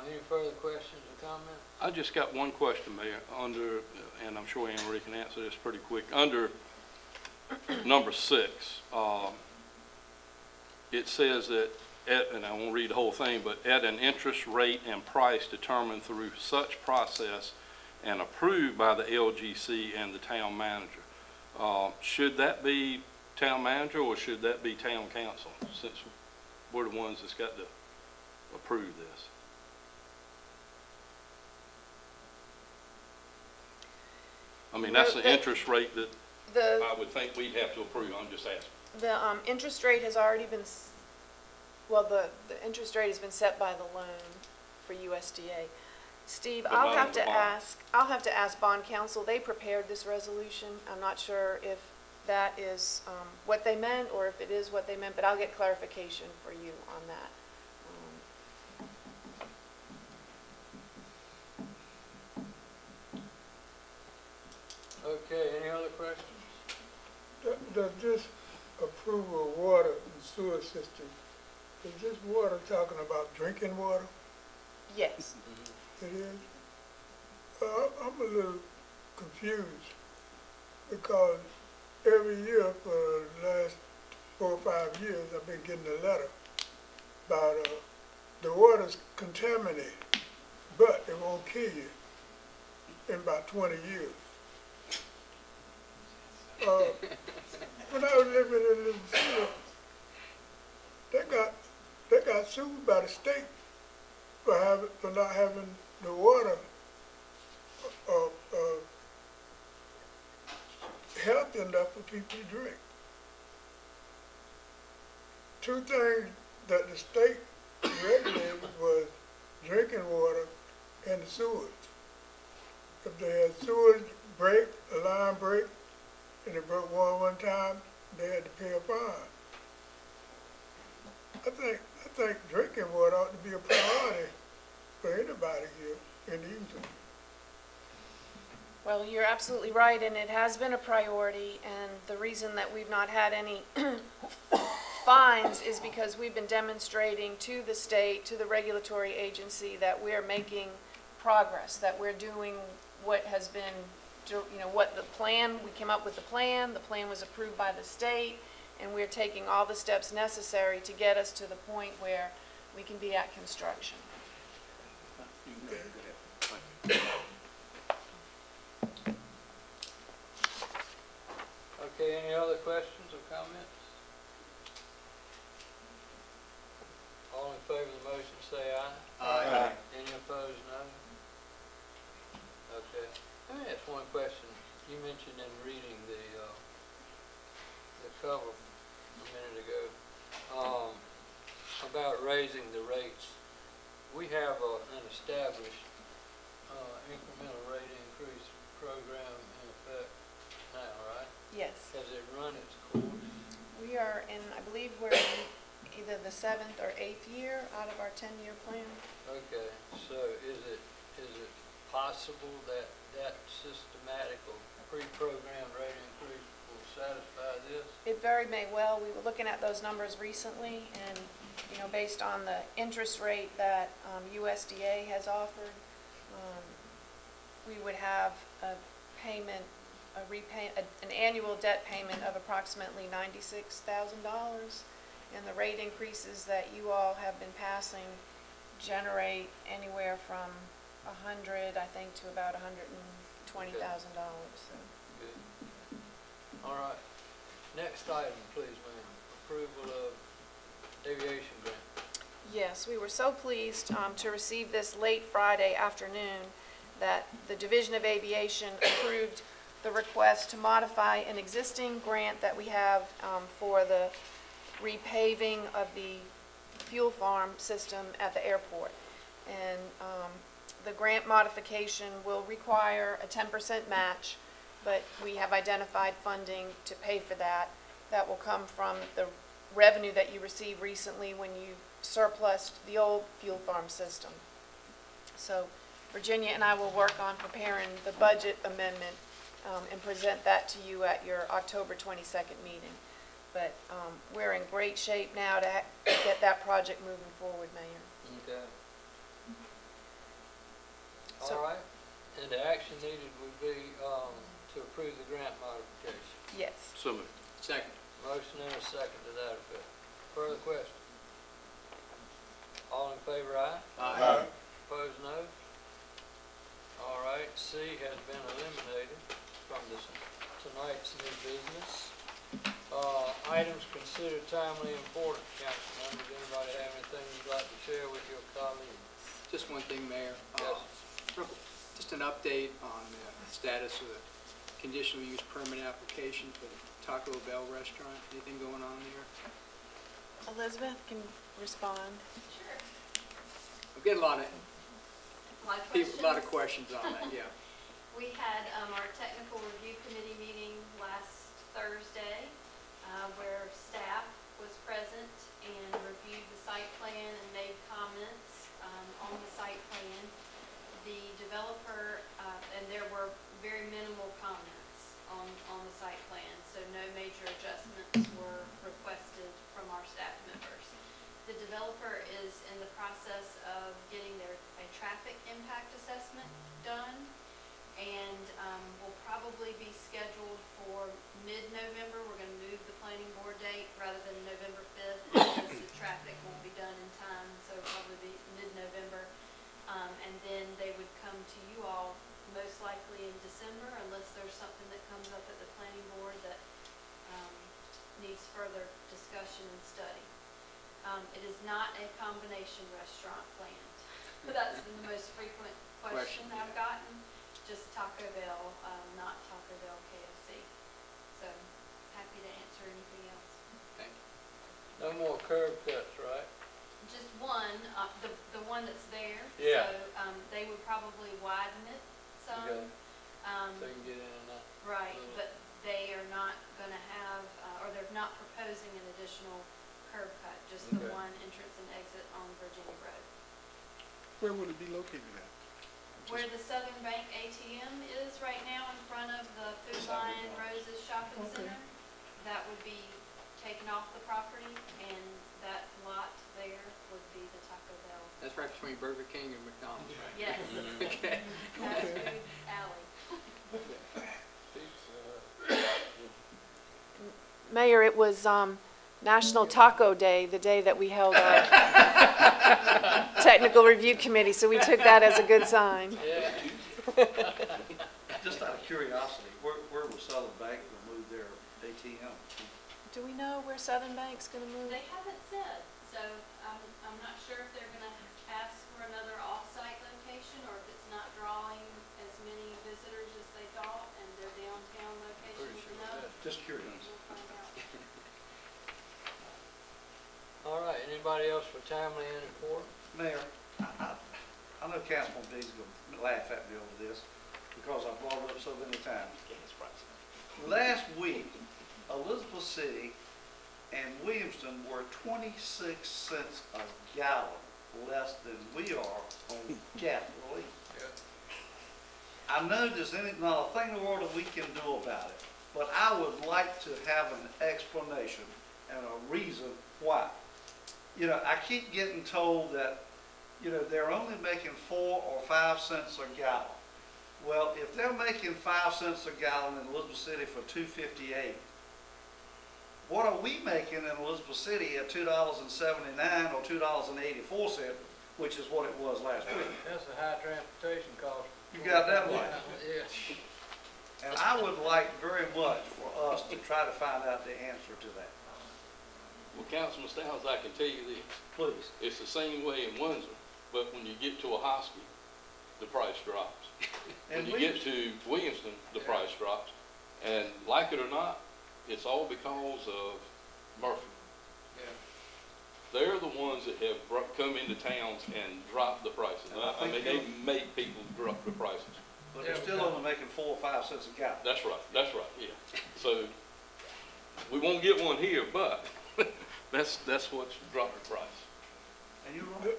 any further questions or comments? I just got one question, Mayor, under, and I'm sure Anne Marie can answer this pretty quick. Under number 6, it says that, and I won't read the whole thing, but at an interest rate and price determined through such process and approved by the LGC and the town manager. Should that be town manager or should that be town council, since we're the ones that's got to approve this? I mean, that's the interest rate that I would think we'd have to approve. I'm just asking. The interest rate has already been, well, the interest rate has been set by the loan for USDA. Steve, I'll have to ask bond counsel. They prepared this resolution. I'm not sure if that is what they meant or if it is what they meant, but I'll get clarification for you on that. Okay, any other questions? Does this approval of water and sewer system, is this water talking about drinking water? Yes. It is? I'm a little confused because every year for the last 4 or 5 years I've been getting a letter about the water's contaminated, but it won't kill you in about 20 years. When I was living in the city, they got sued by the state for not having the water healthy enough for people to drink. 2 things that the state regulated was drinking water and the sewage. If they had sewage break, a line break, and they broke one time, they had to pay a fine. I think drinking water ought to be a priority for anybody here in Edenton. Well, you're absolutely right, and it has been a priority, and the reason that we've not had any fines is because we've been demonstrating to the state, to the regulatory agency, that we're making progress, that we're doing what has been, you know, what the plan, we came up with the plan was approved by the state, and we're taking all the steps necessary to get us to the point where we can be at construction. Okay, any other questions or comments? All in favor of the motion say aye. Aye. Any opposed, no? Okay. Let me ask one question. You mentioned in reading the cover a minute ago, about raising the rates. We have an established incremental rate increase program in effect now, right? Yes. Has it run its course? We are in, I believe we're in either the 7th or 8th year out of our 10-year plan. Okay, so is it possible that that systematic or pre-programmed rate increase will satisfy this? It very may well. We were looking at those numbers recently, and you know, based on the interest rate that USDA has offered, we would have a payment, an annual debt payment of approximately $96,000, and the rate increases that you all have been passing generate anywhere from $100, I think, to about $120,000. So. Good. All right. Next item, please, ma'am. Approval of aviation grant. Yes, we were so pleased to receive this late Friday afternoon that the Division of Aviation approved the request to modify an existing grant that we have for the repaving of the fuel farm system at the airport. And the grant modification will require a 10% match, but we have identified funding to pay for that. That will come from the revenue that you received recently when you surplused the old fuel farm system. So Virginia and I will work on preparing the budget amendment and present that to you at your October 22nd meeting. But we're in great shape now to get that project moving forward, Mayor. Okay. So, all right. And the action needed would be to approve the grant modification. yes. So moved. Second. Motion and a second to that effect. Further questions? All in favor, aye? Aye. Opposed, no? All right, C has been eliminated from tonight's new business. Items considered timely and important, council members. Anybody have anything you'd like to share with your colleagues? Just one thing, Mayor. Yes. Just an update on the status of the conditional use permit application for the Taco Bell restaurant. Anything going on there? Elizabeth can respond. Sure. I'm getting a lot of Questions? questions on that, yeah. We had our technical review committee meeting last Thursday, where staff was present and reviewed the site plan and made comments on the site plan. The developer, and there were very minimal comments on the site plan, so no major adjustments were requested from our staff members. The developer is in the process of getting a traffic impact assessment done, and will probably be scheduled for mid-November. We're going to move the planning board date rather than November 5th because the traffic won't be done in time, so it'll probably be mid-November. And then they would come to you all most likely in December unless there's something that comes up at the planning board that needs further discussion and study. It is not a combination restaurant planned. That's been the most frequent question I've gotten. Just Taco Bell, not Taco Bell KFC. So happy to answer anything else. Thank you. No more curb cuts, right? Just one, the one that's there. Yeah. So they would probably widen it some. Okay. So you can get in and out. Right, but they are not going to have, or they're not proposing an additional curb cut, just the Okay. one entrance and exit on Virginia Road. Where would it be located at? Where the Southern Bank ATM is right now in front of the Food Lion Roses Shopping Center, that would be taken off the property, and that lot there would be the Taco Bell. That's right between Burger King and McDonald's, right? Yes. Okay. Fast food alley. Mayor, it was National Taco Day, the day that we held our technical review committee, so we took that as a good sign. Yeah. Just out of curiosity, where will Southern Bank will move their ATM? Do we know where Southern Bank's going to move? They haven't said, so I'm not sure if they're gonna ask for another off-site location or if it's not drawing as many visitors as they thought and their downtown location Pretty is sure enough. Just curious. We'll find out. All right, anybody else for timely and report? Mayor, I know Councilman D's gonna laugh at me over this because I brought it up so many times. Last week, Elizabeth City and Williamston were 26 cents a gallon less than we are on gasoline. I know there's not a thing in the world that we can do about it, but I would like to have an explanation and a reason why. You know, I keep getting told that, you know, they're only making 4 or 5 cents a gallon. Well, if they're making 5 cents a gallon in Elizabeth City for $2.58, what are we making in Elizabeth City at $2.79 or $2.84, which is what it was last week? That's a high transportation cost. You got that right. Yes. And I would like very much for us to try to find out the answer to that. Well, Councilman Stowers, I can tell you this. Please. It's the same way in Windsor, but when you get to a hospital, the price drops. When And you get to Williamston, the price drops. And like it or not, it's all because of Murphy. Yeah. They're the ones that have come into towns and dropped the prices. I mean, they make people drop the prices. But they're still only making 4 or 5 cents a gallon. That's right, yeah. So, we won't get one here, but that's what's dropped the price. And you're right.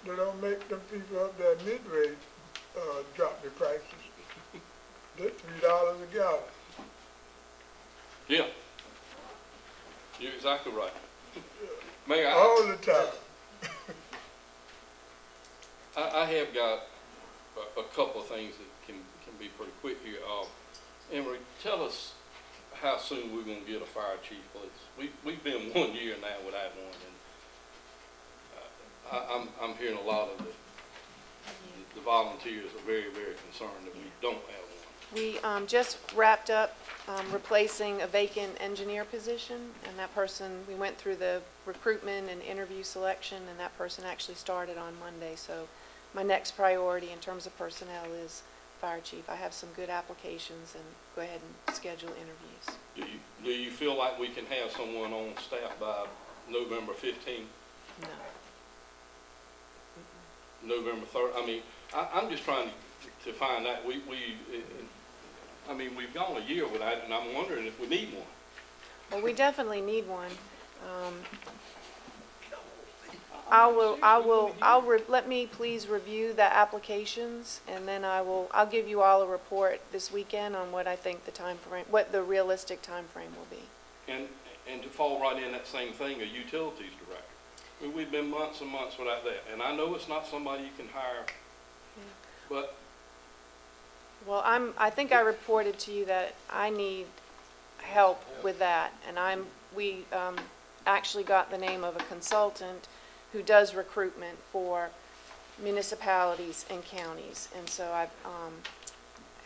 They don't make them people up there mid-range drop their prices. They're $3 a gallon. Yeah. You're exactly right. Mayor, All the time. I have got a couple of things that can be pretty quick here. Emery, tell us how soon we're going to get a fire chief, please. We've been 1 year now without one, and I'm hearing a lot of the volunteers are very, very concerned that we don't have one. We just wrapped up replacing a vacant engineer position, and that person, we went through the recruitment and interview selection, and that person actually started on Monday. So my next priority in terms of personnel is fire chief. I have some good applications, and go ahead and schedule interviews. Do you feel like we can have someone on staff by November 15th? No. November 3rd? I mean, I'm just trying to find out. I mean, we've gone a year without it, and I'm wondering if we need one. Well, we definitely need one. Let me please review the applications, and then I'll give you all a report this weekend on what I think what the realistic time frame will be. And to fall right in that same thing, a utilities director. I mean, we've been months and months without that, and I know it's not somebody you can hire, but. Well, I think I reported to you that I need help with that, and we actually got the name of a consultant who does recruitment for municipalities and counties, and so I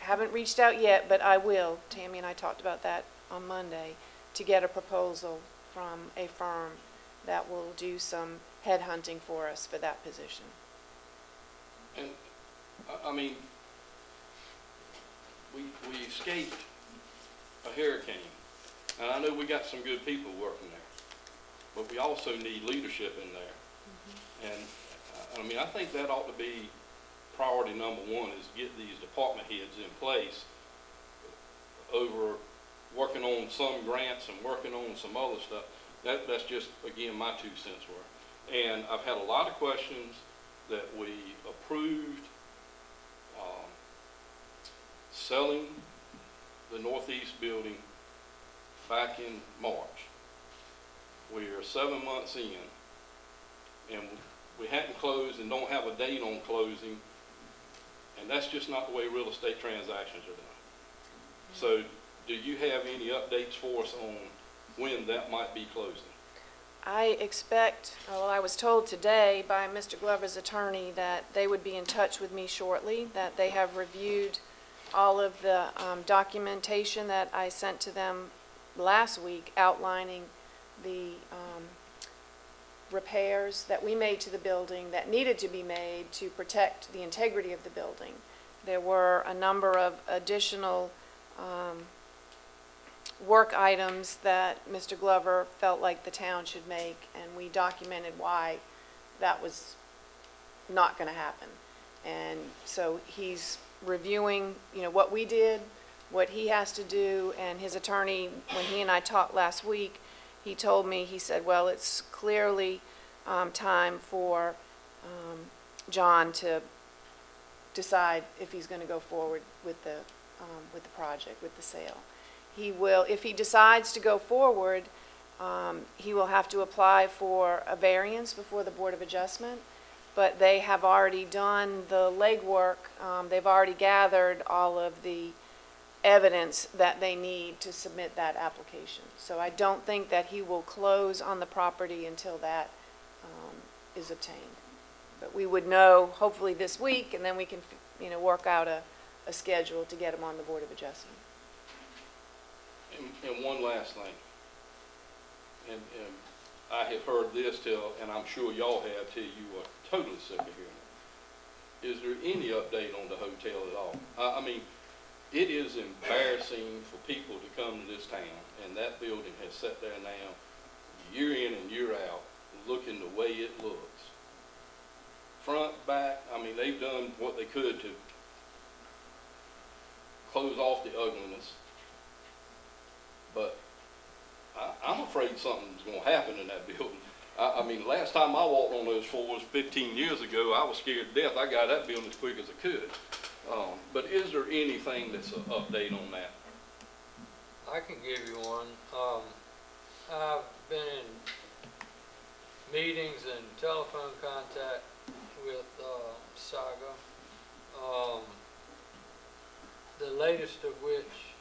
haven't reached out yet, but I will. Tammy and I talked about that on Monday, to get a proposal from a firm that will do some headhunting for us for that position. And I mean, we escaped a hurricane, and I know we got some good people working there, but we also need leadership in there. And I mean, I think that ought to be priority number one, is get these department heads in place over working on some grants and working on some other stuff. That's just, again, my 2 cents worth. And I've had a lot of questions that we approved selling the Northeast building back in March. We are 7 months in, and we hadn't closed and don't have a date on closing, and that's just not the way real estate transactions are done. So do you have any updates for us on when that might be closing? I expect, well, I was told today by Mr. Glover's attorney that they would be in touch with me shortly, that they have reviewed all of the documentation that I sent to them last week outlining the repairs that we made to the building that needed to be made to protect the integrity of the building. There were a number of additional work items that Mr. Glover felt like the town should make, and we documented why that was not going to happen. And so he's reviewing, you know, what we did, what he has to do, and his attorney, when he and I talked last week, he told me, he said, well, it's clearly time for John to decide if he's going to go forward with the project, with the sale. He will, if he decides to go forward, he will have to apply for a variance before the Board of Adjustment, but they have already done the legwork. They've already gathered all of the evidence that they need to submit that application. So I don't think that he will close on the property until that is obtained. But we would know hopefully this week, and then we can, you know, work out a schedule to get him on the Board of Adjustment. And one last thing, and I have heard this and I'm sure y'all have till you are totally sick of hearing it. Is there any update on the hotel at all? I mean, it is embarrassing for people to come to this town, and that building has sat there now year in and year out looking the way it looks. Front, back, I mean, they've done what they could to close off the ugliness. But I'm afraid something's going to happen in that building. I mean, last time I walked on those floors 15 years ago, I was scared to death. I got that building as quick as I could. But is there anything that's an update on that? I can give you one. I've been in meetings and telephone contact with Saga. The latest of which,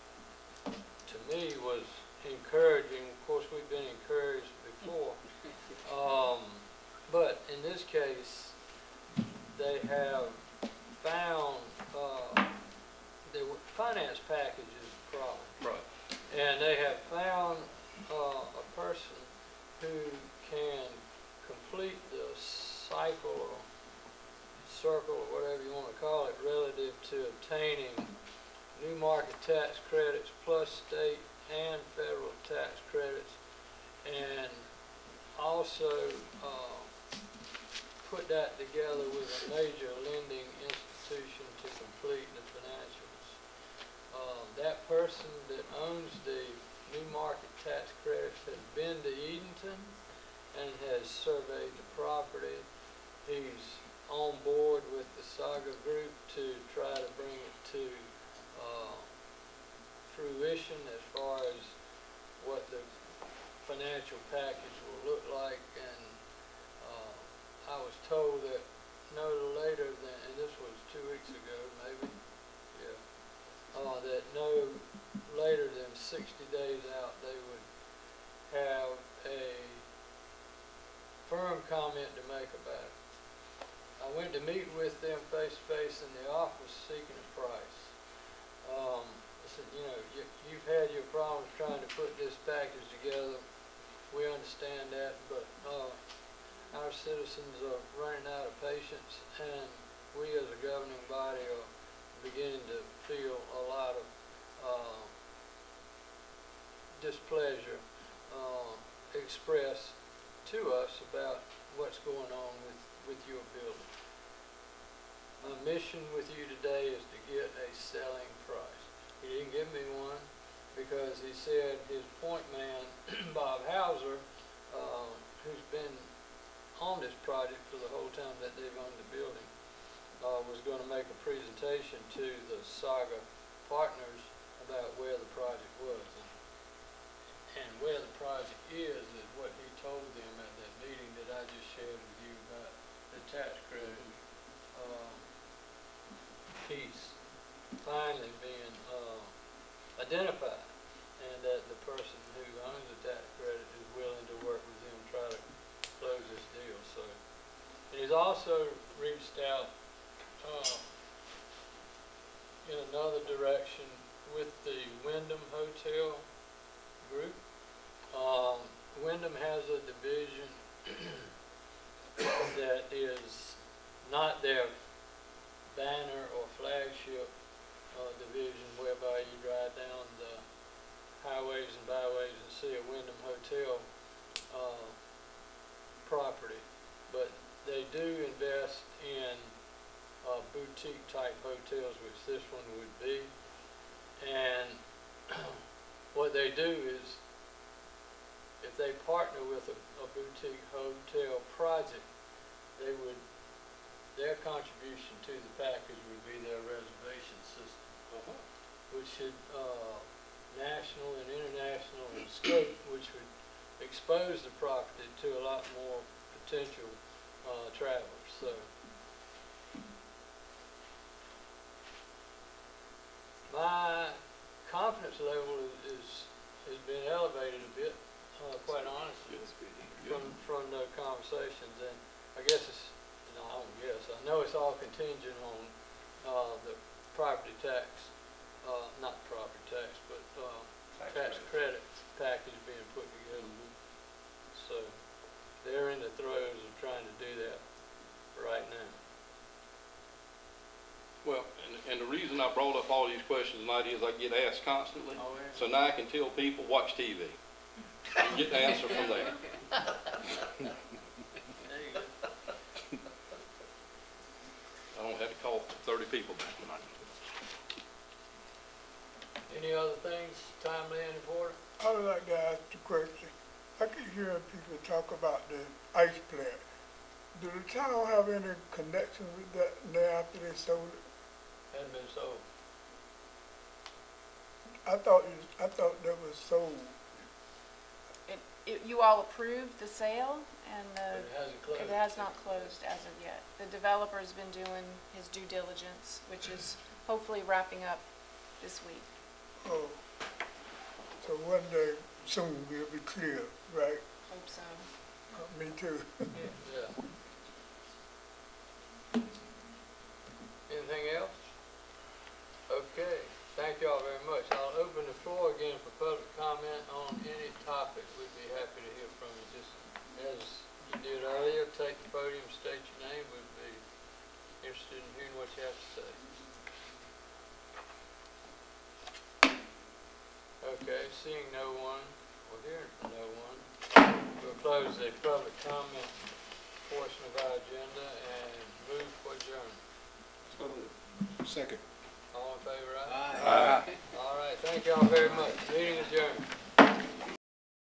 to me, was encouraging. Of course, we've been encouraged before. But in this case, they have found the finance package is the problem. Right. And they have found a person who can complete the cycle or circle or whatever you want to call it relative to obtaining new market tax credits plus state and federal tax credits, and also put that together with a major lending institution to complete the financials. That person that owns the new market tax credits has been to Edenton and has surveyed the property. He's on board with the Saga group to try to bring it to fruition as far as what the financial package will look like. And I was told that no later than, and this was 2 weeks ago maybe, yeah, that no later than 60 days out they would have a firm comment to make about it. I went to meet with them face to face in the office seeking a price. I said, you know, you've had your problems trying to put this package together. We understand that, but our citizens are running out of patience, and we as a governing body are beginning to feel a lot of displeasure expressed to us about what's going on with your building. My mission with you today is to get a selling price. He didn't give me one because he said his point man, Bob Hauser, who's been on this project for the whole time that they've owned the building, was going to make a presentation to the Saga partners about where the project was. And where the project is what he told them at that meeting that I just shared with you about the tax credit piece finally being identified. and that the person who owns the tax credit is willing to work with him, try to close this deal, so. And he's also reached out, in another direction with the Wyndham Hotel group. Wyndham has a division that is not their banner or flagship division, whereby you drive down the highways and byways and see a Wyndham Hotel property. But they do invest in boutique type hotels, which this one would be. And what they do is, if they partner with a boutique hotel project, their contribution to the package would be their reservation system, which should national and international in scope, which would expose the property to a lot more potential travelers. So my confidence level has been elevated a bit, quite honestly, from the conversations. And I guess I know it's all contingent on the property tax, not property tax, but tax credit package being put together. So they're in the throes of trying to do that right now. Well, and the reason I brought up all these questions tonight is I get asked constantly. Oh, yeah. So now I can tell people, watch TV. And get the answer from there. There you go. I don't have to call 30 people back tonight. Any other things timely and important? I would like to ask the question. I keep hearing people talk about the ice plant. Do the town have any connection with that now after they sold it? Hadn't been sold. I thought that was sold. You all approved the sale, and But it hasn't closed. it has not closed as of yet. The developer's been doing his due diligence, which is hopefully wrapping up this week. Oh, so one day soon we'll be clear, right? Hope so. Me too. Yeah. Anything else? Okay, thank you all very much. I'll open the floor again for public comment on any topic. We'd be happy to hear from you. Just as you did earlier, take the podium, state your name. We'd be interested in hearing what you have to say. Okay, seeing no one, or hearing from no one, we'll close the public comment portion of our agenda and move for adjournment. Second. All in favor, aye? Aye. All right, thank you all very much. Meeting adjourned.